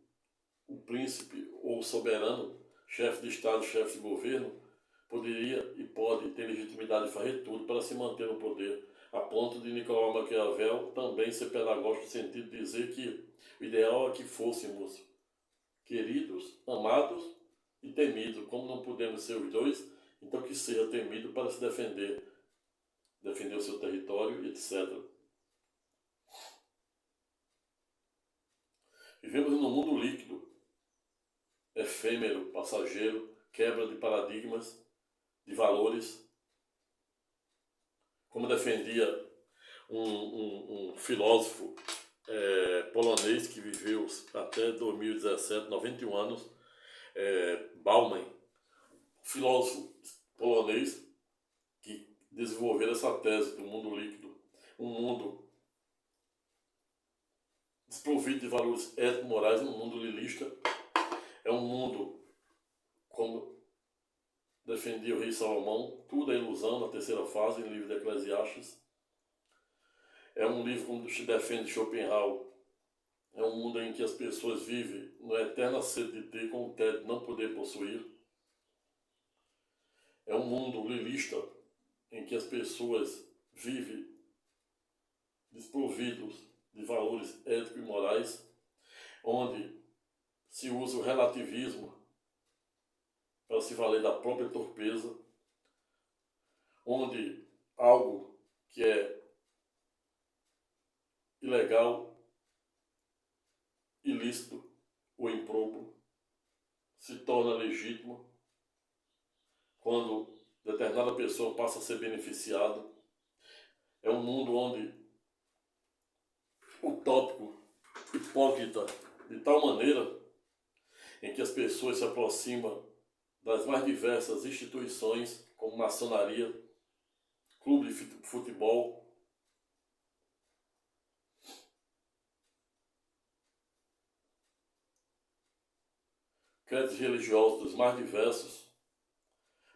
o príncipe ou o soberano, chefe de Estado, chefe de governo, poderia e pode ter legitimidade de fazer tudo para se manter no poder, a ponto de Nicolau Maquiavel também ser pedagógico no sentido de dizer que o ideal é que fôssemos queridos, amados e temidos. Como não podemos ser os dois, então que seja temido para se defender o seu território, etc. Vivemos num mundo líquido, efêmero, passageiro, quebra de paradigmas, de valores. Como defendia um filósofo polonês que viveu até 2017, 91 anos, Bauman, filósofo polonês que desenvolveu essa tese do mundo líquido, um mundo desprovido de valores ético-morais, um mundo lilista, é um mundo, como defendia o rei Salomão, tudo é ilusão, na terceira fase, no livro de Eclesiastes. É um livro, como se defende Schopenhauer, é um mundo em que as pessoas vivem na eterna sede de ter, com o tédio de não poder possuir. É um mundo lilista, em que as pessoas vivem desprovidos de valores éticos e morais, onde se usa o relativismo para se valer da própria torpeza, onde algo que é ilegal, ilícito ou improbo se torna legítimo quando determinada pessoa passa a ser beneficiada. É um mundo onde utópico, hipócrita, de tal maneira em que as pessoas se aproximam das mais diversas instituições, como maçonaria, clube de futebol, credos religiosos dos mais diversos,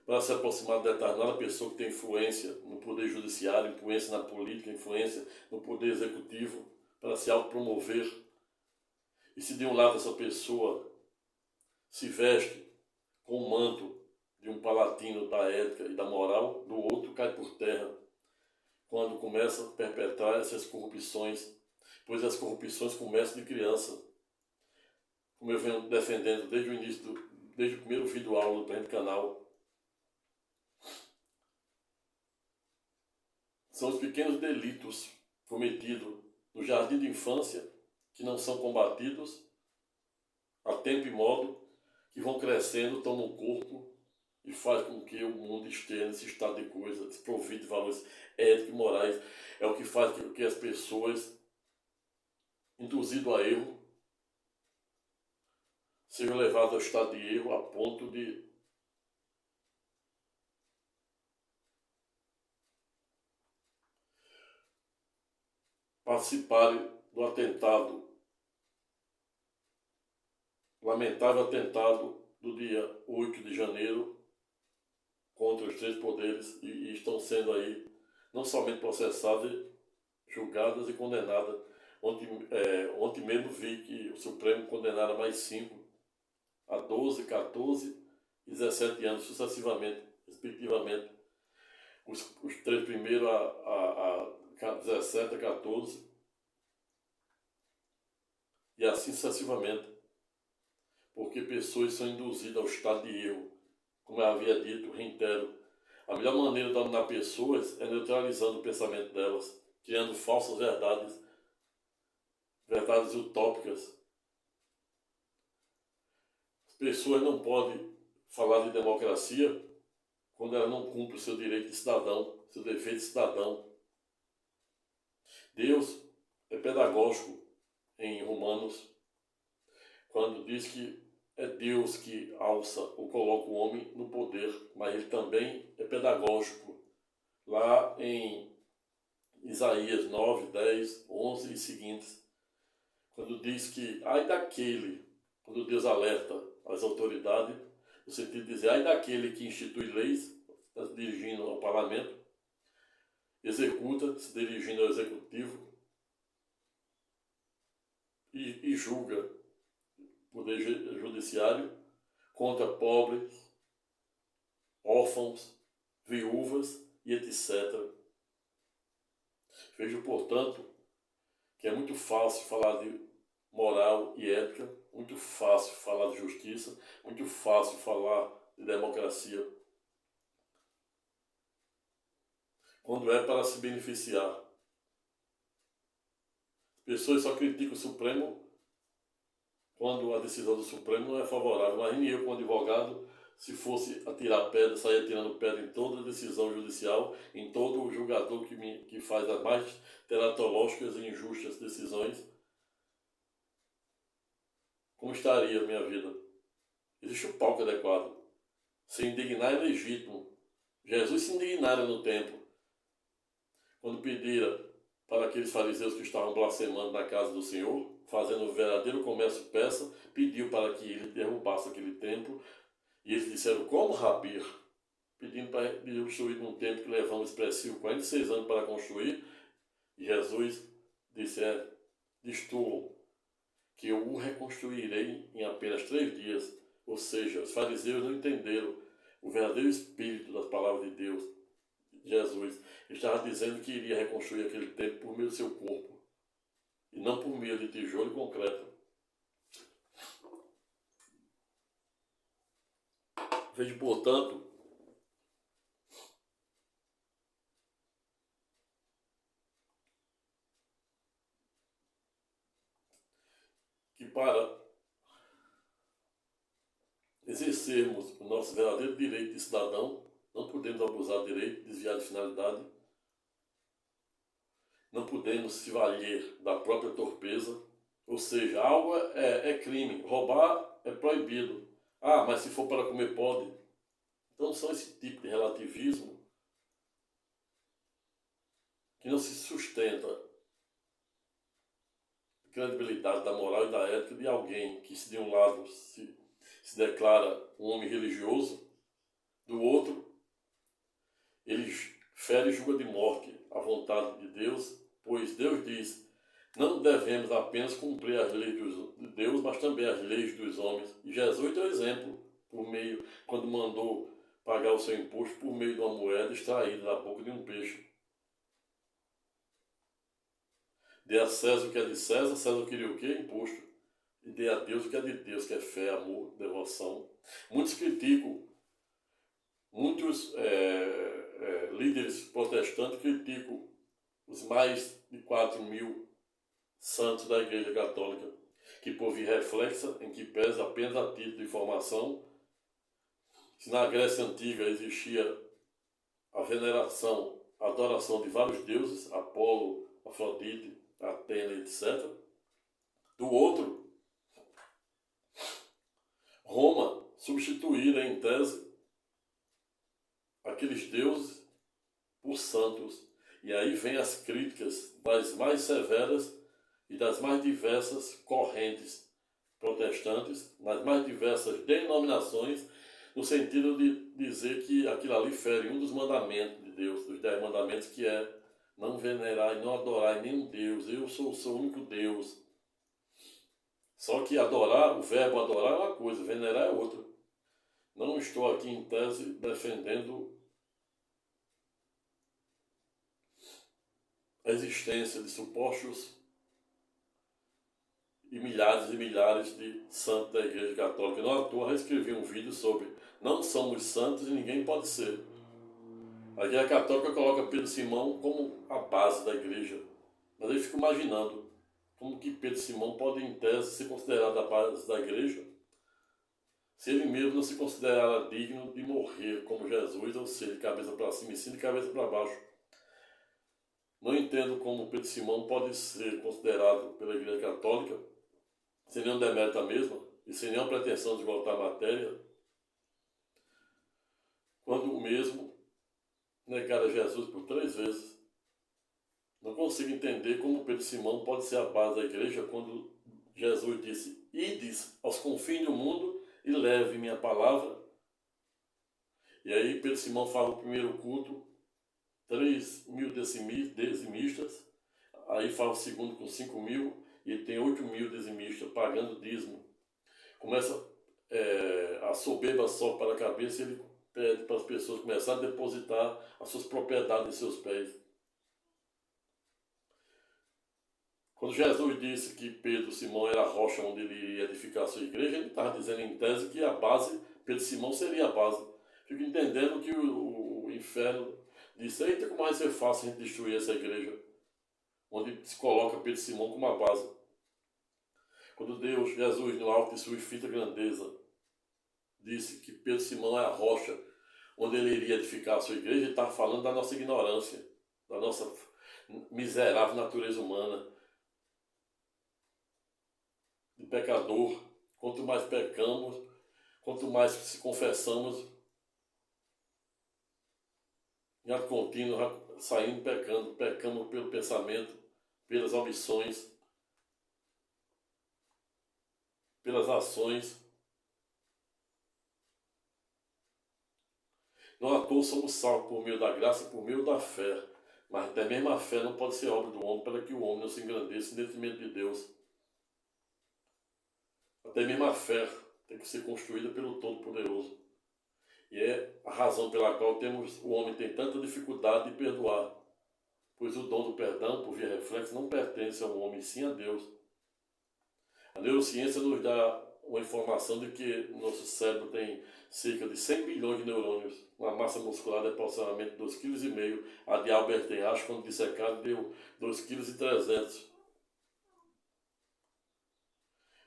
para se aproximar de determinada pessoa que tem influência no poder judiciário, influência na política, influência no poder executivo, para se autopromover. E se de um lado essa pessoa se veste com o manto de um palatino da ética e da moral, do outro cai por terra quando começa a perpetrar essas corrupções, pois as corrupções começam de criança, como eu venho defendendo desde o início, desde o primeiro vídeo aula do presente canal. São os pequenos delitos cometidos no jardim de infância que não são combatidos a tempo e modo, que vão crescendo, tomam o corpo e faz com que o mundo esteja nesse estado de coisa, desprovido de valores éticos e morais. É o que faz com que as pessoas, induzidas a erro, sejam levadas ao estado de erro a ponto de participarem do atentado, lamentável atentado do dia 8 de janeiro contra os três poderes e estão sendo aí não somente processadas, julgadas e condenadas. Ontem mesmo vi que o Supremo condenara mais 5 a 12, 14 e 17 anos sucessivamente, respectivamente. Os três primeiros a 17, a 14 e assim sucessivamente, porque pessoas são induzidas ao estado de erro. Como eu havia dito, reitero, a melhor maneira de dominar pessoas é neutralizando o pensamento delas, criando falsas verdades utópicas. As pessoas não podem falar de democracia quando elas não cumprem o seu direito de cidadão, seu dever de cidadão. Deus é pedagógico em Romanos, quando diz que é Deus que alça ou coloca o homem no poder, mas ele também é pedagógico. Lá em Isaías 9, 10, 11 e seguintes, quando diz que, ai daquele, quando Deus alerta as autoridades, no sentido de dizer, ai daquele que institui leis, está se dirigindo ao parlamento, executa, se dirigindo ao executivo, e julga o poder judiciário contra pobres, órfãos, viúvas e etc. Vejo, portanto, que é muito fácil falar de moral e ética, muito fácil falar de justiça, muito fácil falar de democracia, quando é para se beneficiar. As pessoas só criticam o Supremo quando a decisão do Supremo não é favorável. Imagine eu, como advogado, se fosse atirar pedra, sair atirando pedra em toda decisão judicial, em todo julgador que faz as mais teratológicas e injustas decisões. Como estaria a minha vida? Existe um palco adequado. Se indignar é legítimo. Jesus se indignara no templo, quando pedira para aqueles fariseus que estavam blasfemando na casa do Senhor, fazendo o verdadeiro comércio persa, pediu para que ele derrubasse aquele templo. E eles disseram, como Rabir? Pedindo para destruir um templo que levamos expressivo 46 anos para construir. E Jesus disse, destruam, que eu o reconstruirei em apenas 3 dias. Ou seja, os fariseus não entenderam o verdadeiro espírito das palavras de Deus. Jesus estava dizendo que iria reconstruir aquele templo por meio do seu corpo, e não por meio de tijolo e concreto. Vejo, portanto, que para exercermos o nosso verdadeiro direito de cidadão, não podemos abusar do direito, desviar de finalidade, não podemos se valer da própria torpeza, ou seja, algo é crime, roubar é proibido. Ah, mas se for para comer pode. Então são esse tipo de relativismo que não se sustenta a credibilidade da moral e da ética de alguém que, de um lado, se declara um homem religioso, do outro, ele fere e julga de morte a vontade de Deus, pois Deus diz, não devemos apenas cumprir as leis de Deus, mas também as leis dos homens. E Jesus deu exemplo, quando mandou pagar o seu imposto por meio de uma moeda extraída da boca de um peixe. Dê a César o que é de César, César queria o quê? Imposto. E dê a Deus o que é de Deus, que é fé, amor, devoção. Muitos criticam, muitos líderes protestantes criticam os mais de 4.000 santos da Igreja Católica, que por via reflexa, em que pesa apenas a título de informação, se na Grécia Antiga existia a veneração, a adoração de vários deuses, Apolo, Afrodite, Atena, etc. Do outro, Roma substituíra em tese aqueles deuses por santos E aí vem as críticas das mais severas e das mais diversas correntes protestantes, nas mais diversas denominações, no sentido de dizer que aquilo ali fere um dos mandamentos de Deus, dos 10 mandamentos, que é não venerar e não adorar nenhum Deus. Eu sou o seu único Deus. Só que adorar, o verbo adorar é uma coisa, venerar é outra. Não estou aqui em tese defendendo a existência de supostos e milhares de santos da Igreja Católica. Não à toa eu escrevi um vídeo sobre não somos santos e ninguém pode ser. A Igreja Católica coloca Pedro Simão como a base da Igreja. Mas eu fico imaginando como que Pedro Simão pode, em tese, ser considerado a base da Igreja, se ele mesmo não se considerara digno de morrer como Jesus, ou seja, de cabeça para cima e sim de cabeça para baixo. Não entendo como Pedro Simão pode ser considerado pela Igreja Católica, sem nenhum demérito à mesma, e sem nenhuma pretensão de voltar à matéria, quando o mesmo negara Jesus por 3 vezes. Não consigo entender como Pedro Simão pode ser a base da igreja quando Jesus disse: ides aos confins do mundo e leve minha palavra. E aí Pedro Simão fala o primeiro culto, 3.000 dizimistas, aí fala o segundo com 5.000 e tem 8.000 dizimistas pagando dízimo. Começa a soberba sobe para a cabeça e ele pede para as pessoas começarem a depositar as suas propriedades em seus pés. Quando Jesus disse que Pedro Simão era a rocha onde ele iria edificar a sua igreja, ele estava dizendo em tese que a base, Pedro Simão seria a base. Fico entendendo que o inferno disse: eita, como vai ser fácil a gente destruir essa igreja, onde se coloca Pedro Simão como a base. Quando Deus, Jesus, no alto de sua infinita grandeza, disse que Pedro Simão é a rocha onde ele iria edificar a sua igreja, ele estava falando da nossa ignorância, da nossa miserável natureza humana, de pecador. Quanto mais pecamos, quanto mais se confessamos, em ato contínuo, saindo pecando, pecamos pelo pensamento, pelas omissões, pelas ações. Não à toa somos salvos por meio da graça, por meio da fé. Mas até mesmo a fé não pode ser obra do homem para que o homem não se engrandeça em detrimento de Deus. Até mesmo a fé tem que ser construída pelo Todo-Poderoso. E é a razão pela qual o homem tem tanta dificuldade de perdoar. Pois o dom do perdão, por via reflexo, não pertence ao homem, sim a Deus. A neurociência nos dá uma informação de que nosso cérebro tem cerca de 100 bilhões de neurônios, uma massa muscular de aproximadamente 2,5 kg. A de Albert Einstein, quando dissecado, deu 2,3 kg.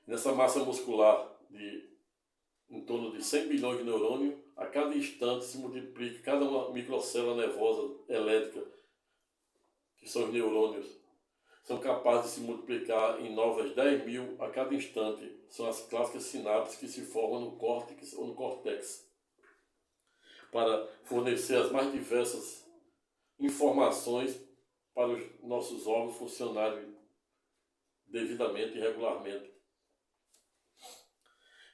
Nessa massa muscular de em torno de 100 bilhões de neurônios, a cada instante se multiplica cada uma microcélula nervosa elétrica, que são os neurônios, são capazes de se multiplicar em novas 10.000 a cada instante. São as clássicas sinapses que se formam no córtex ou no córtex, para fornecer as mais diversas informações para os nossos órgãos funcionarem devidamente e regularmente.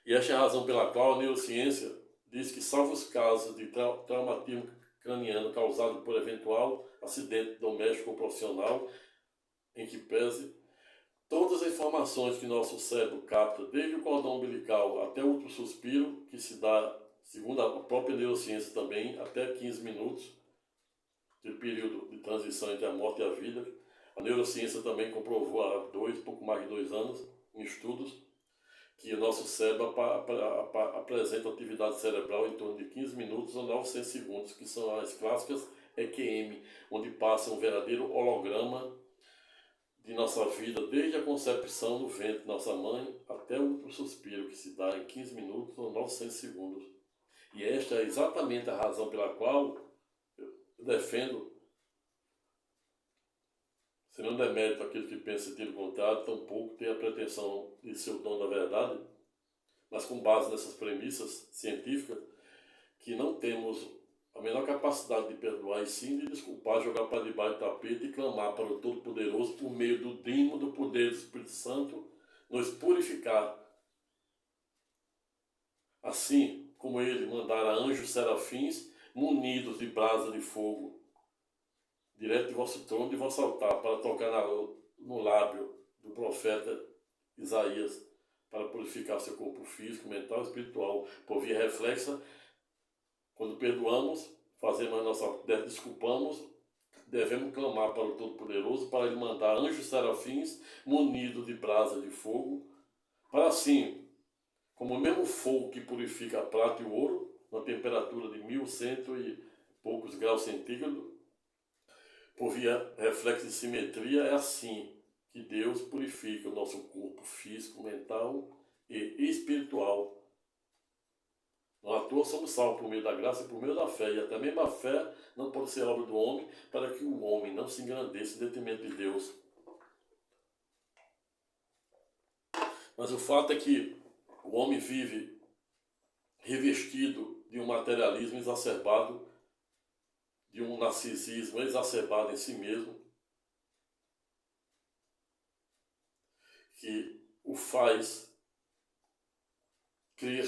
E esta é a razão pela qual a neurociência diz que, salvo os casos de traumatismo craniano causado por eventual acidente doméstico ou profissional, em que pese, todas as informações que nosso cérebro capta, desde o cordão umbilical até o último suspiro, que se dá, segundo a própria neurociência também, até 15 minutos de período de transição entre a morte e a vida. A neurociência também comprovou há pouco mais de 2 anos, em estudos, que o nosso cérebro apresenta atividade cerebral em torno de 15 minutos a 900 segundos, que são as clássicas EQM, onde passa um verdadeiro holograma de nossa vida, desde a concepção no ventre de nossa mãe até o último suspiro, que se dá em 15 minutos ou 900 segundos. E esta é exatamente a razão pela qual eu defendo, se não der mérito aquele que pensa sentido contrário, tampouco tem a pretensão de ser o dono da verdade, mas com base nessas premissas científicas, que não temos a a menor capacidade de perdoar e sim de desculpar, jogar para debaixo do tapete e clamar para o Todo-Poderoso por meio do dínamo do poder do Espírito Santo nos purificar. Assim como ele mandara anjos serafins munidos de brasa de fogo direto de vosso trono e de vosso altar para tocar no lábio do profeta Isaías para purificar seu corpo físico, mental e espiritual por via reflexa. Quando perdoamos, fazemos a nossa desculpamos, devemos clamar para o Todo-Poderoso para ele mandar anjos serafins munidos de brasa de fogo, para assim, como o mesmo fogo que purifica a prata e o ouro, na temperatura de 1100 e poucos graus centígrados, por via reflexo de simetria, é assim que Deus purifica o nosso corpo físico, mental e espiritual. Não à toa somos salvos por meio da graça e por meio da fé, e até mesmo a fé não pode ser obra do homem, para que o homem não se engrandeça em detrimento de Deus. Mas o fato é que o homem vive revestido de um materialismo exacerbado, de um narcisismo exacerbado em si mesmo, que o faz crer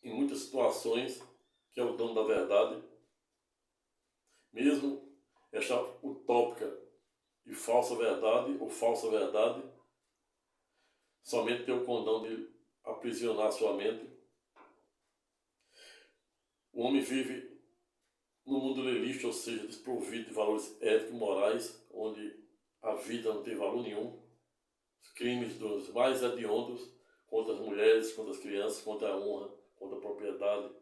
em muitas situações que é o dono da verdade, mesmo esta utópica e falsa verdade ou falsa verdade, somente tem o condão de aprisionar sua mente. O homem vive no mundo lelístico, ou seja, desprovido de valores éticos e morais, onde a vida não tem valor nenhum. Os crimes dos mais hediondos contra as mulheres, contra as crianças, contra a honra, contra a propriedade.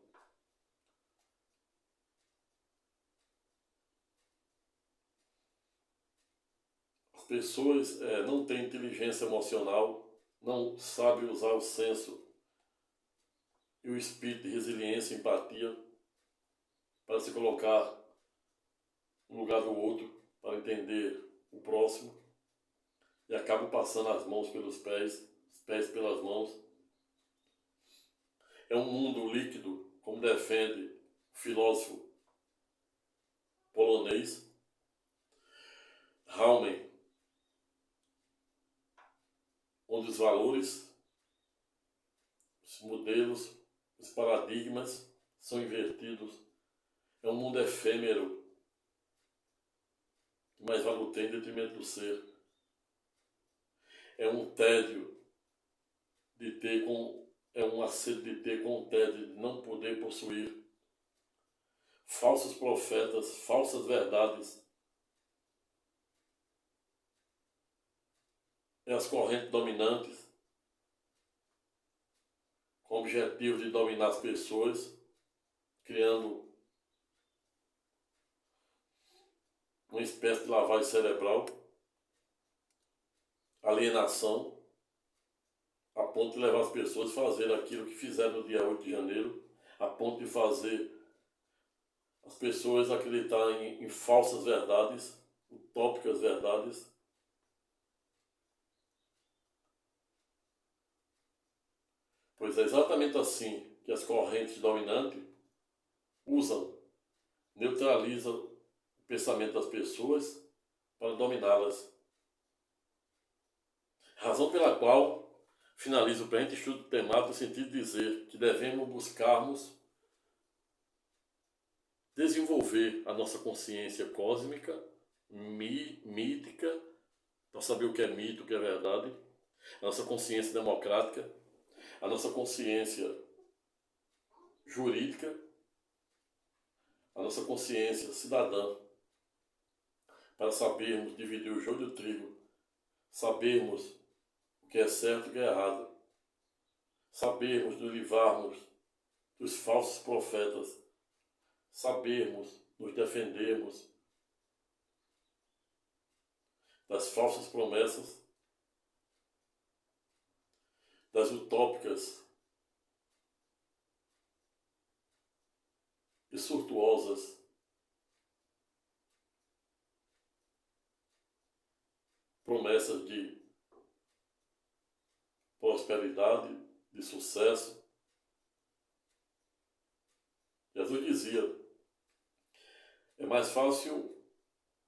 As pessoas não têm inteligência emocional, não sabem usar o senso e o espírito de resiliência e empatia para se colocar no lugar do outro, para entender o próximo, e acabam passando as mãos pelos pés, os pés pelas mãos. É um mundo líquido, como defende o filósofo polonês Hauman, onde os valores, os modelos, os paradigmas são invertidos. É um mundo efêmero, que mais valor tem em detrimento do ser. É um tédio de ter é um assédio de ter com o tédio de não poder possuir. Falsos profetas, falsas verdades. É as correntes dominantes, com o objetivo de dominar as pessoas, criando uma espécie de lavagem cerebral, alienação, a ponto de levar as pessoas a fazer aquilo que fizeram no dia 8 de janeiro, a ponto de fazer as pessoas acreditarem em falsas verdades, utópicas verdades. Pois é exatamente assim que as correntes dominantes usam, neutralizam o pensamento das pessoas para dominá-las. Razão pela qual finalizo o presente estudo temático no sentido de dizer que devemos buscarmos desenvolver a nossa consciência cósmica, mítica, para saber o que é mito, o que é verdade, a nossa consciência democrática, a nossa consciência jurídica, a nossa consciência cidadã, para sabermos dividir o joio do trigo, sabermos o que é certo e o que é errado, sabermos nos livrarmos dos falsos profetas, sabermos nos defendermos das falsas promessas, das utópicas e surtuosas promessas de prosperidade, de sucesso. Jesus dizia É mais fácil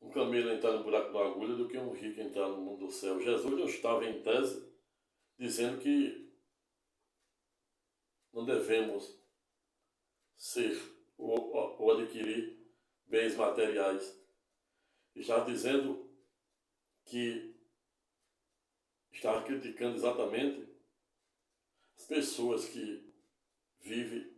um camelo entrar no buraco da agulha do que um rico entrar no mundo do céu. Jesus não estava em tese dizendo que não devemos ser ou adquirir bens materiais. Estava dizendo que estava criticando exatamente as pessoas que vivem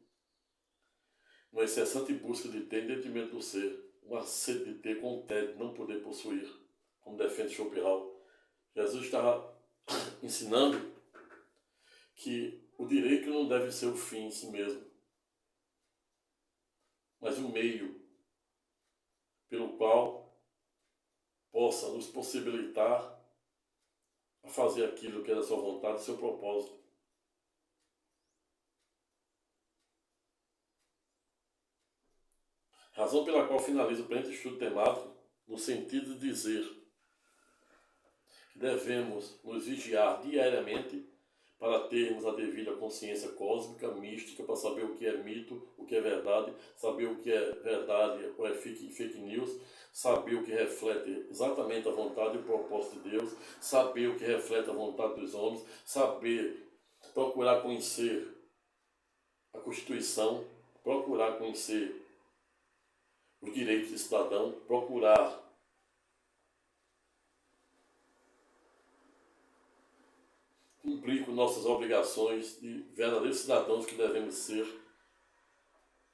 numa incessante busca de ter em detrimento do ser, uma sede de ter com tédio, não poder possuir, como defende Schopenhauer. Jesus estava ensinando que o direito não deve ser o fim em si mesmo, mas o meio pelo qual possa nos possibilitar a fazer aquilo que é da sua vontade e seu propósito. Razão pela qual finaliza o presente estudo temático no sentido de dizer que devemos nos vigiar diariamente para termos a devida consciência cósmica, mística, para saber o que é mito, o que é verdade, saber o que é verdade ou é fake news, saber o que reflete exatamente a vontade e o propósito de Deus, saber o que reflete a vontade dos homens, saber, procurar conhecer a Constituição, procurar conhecer os direitos do cidadão, procurar cumprir com nossas obrigações de verdadeiros cidadãos que devemos ser,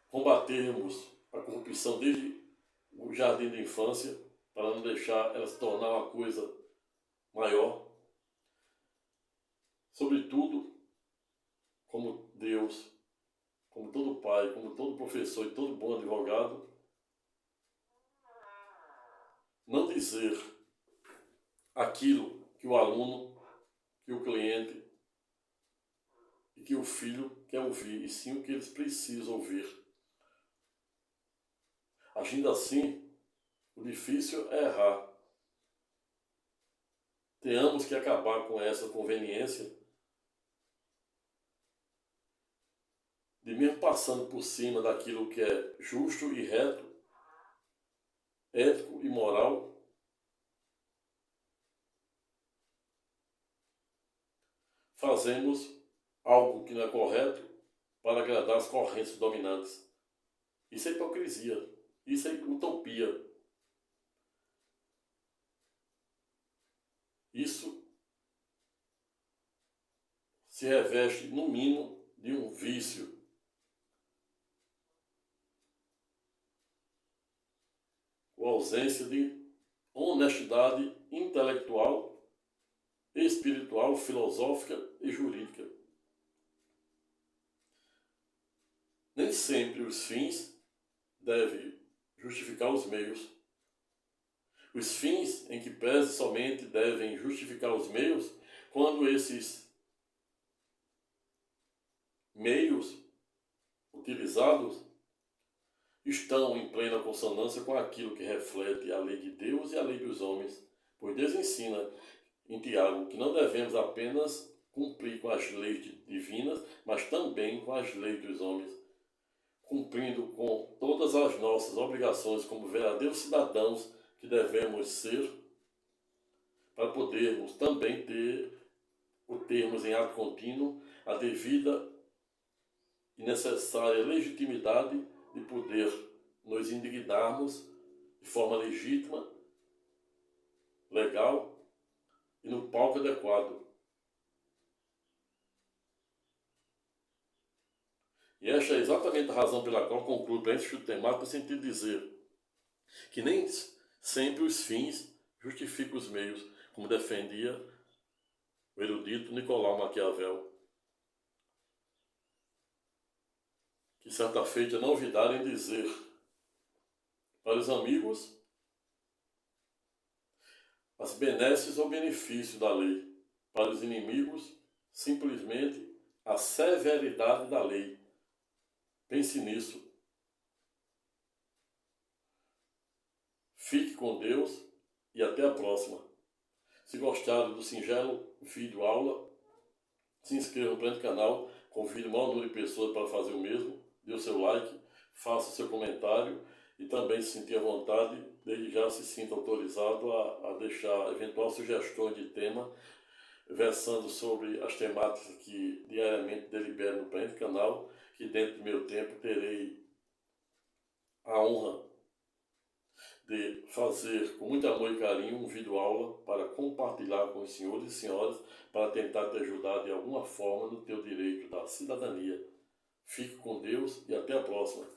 combatermos a corrupção desde o jardim da infância, para não deixar ela se tornar uma coisa maior. Sobretudo, como Deus, como todo pai, como todo professor e todo bom advogado, não dizer aquilo que o aluno, que o cliente e que o filho quer ouvir, e sim o que eles precisam ouvir. Agindo assim, o difícil é errar. Tenhamos que acabar com essa conveniência de, mesmo passando por cima daquilo que é justo e reto, ético e moral, fazemos algo que não é correto para agradar as correntes dominantes. Isso é hipocrisia, isso é utopia. Isso se reveste, no mínimo, de um vício. Com ausência de honestidade intelectual, espiritual, filosófica e jurídica. Nem sempre os fins devem justificar os meios. Os fins, em que pese somente, devem justificar os meios quando esses meios utilizados estão em plena consonância com aquilo que reflete a lei de Deus e a lei dos homens. Pois Deus ensina em Tiago que não devemos apenas cumprir com as leis divinas, mas também com as leis dos homens, cumprindo com todas as nossas obrigações como verdadeiros cidadãos que devemos ser, para podermos também termos em ato contínuo a devida e necessária legitimidade de poder nos indignarmos de forma legítima, legal e no palco adequado. E esta é exatamente a razão pela qual concluo para esse estudo temático no sentido de dizer que nem sempre os fins justificam os meios, como defendia o erudito Nicolau Maquiavel, que certa feita não ouvidaram em dizer para os amigos as benesses ou benefícios da lei, para os inimigos simplesmente a severidade da lei. Pense nisso. Fique com Deus e até a próxima. Se gostaram do singelo vídeo aula, se inscreva no canal, convide o maior número de pessoas para fazer o mesmo, dê o seu like, faça o seu comentário e também se sentir à vontade, desde já se sinta autorizado a deixar eventual sugestões de tema, versando sobre as temáticas que diariamente delibero no presente canal, que dentro do meu tempo terei a honra de fazer com muito amor e carinho um vídeo aula para compartilhar com os senhores e senhoras para tentar te ajudar de alguma forma no teu direito da cidadania. Fique com Deus e até a próxima.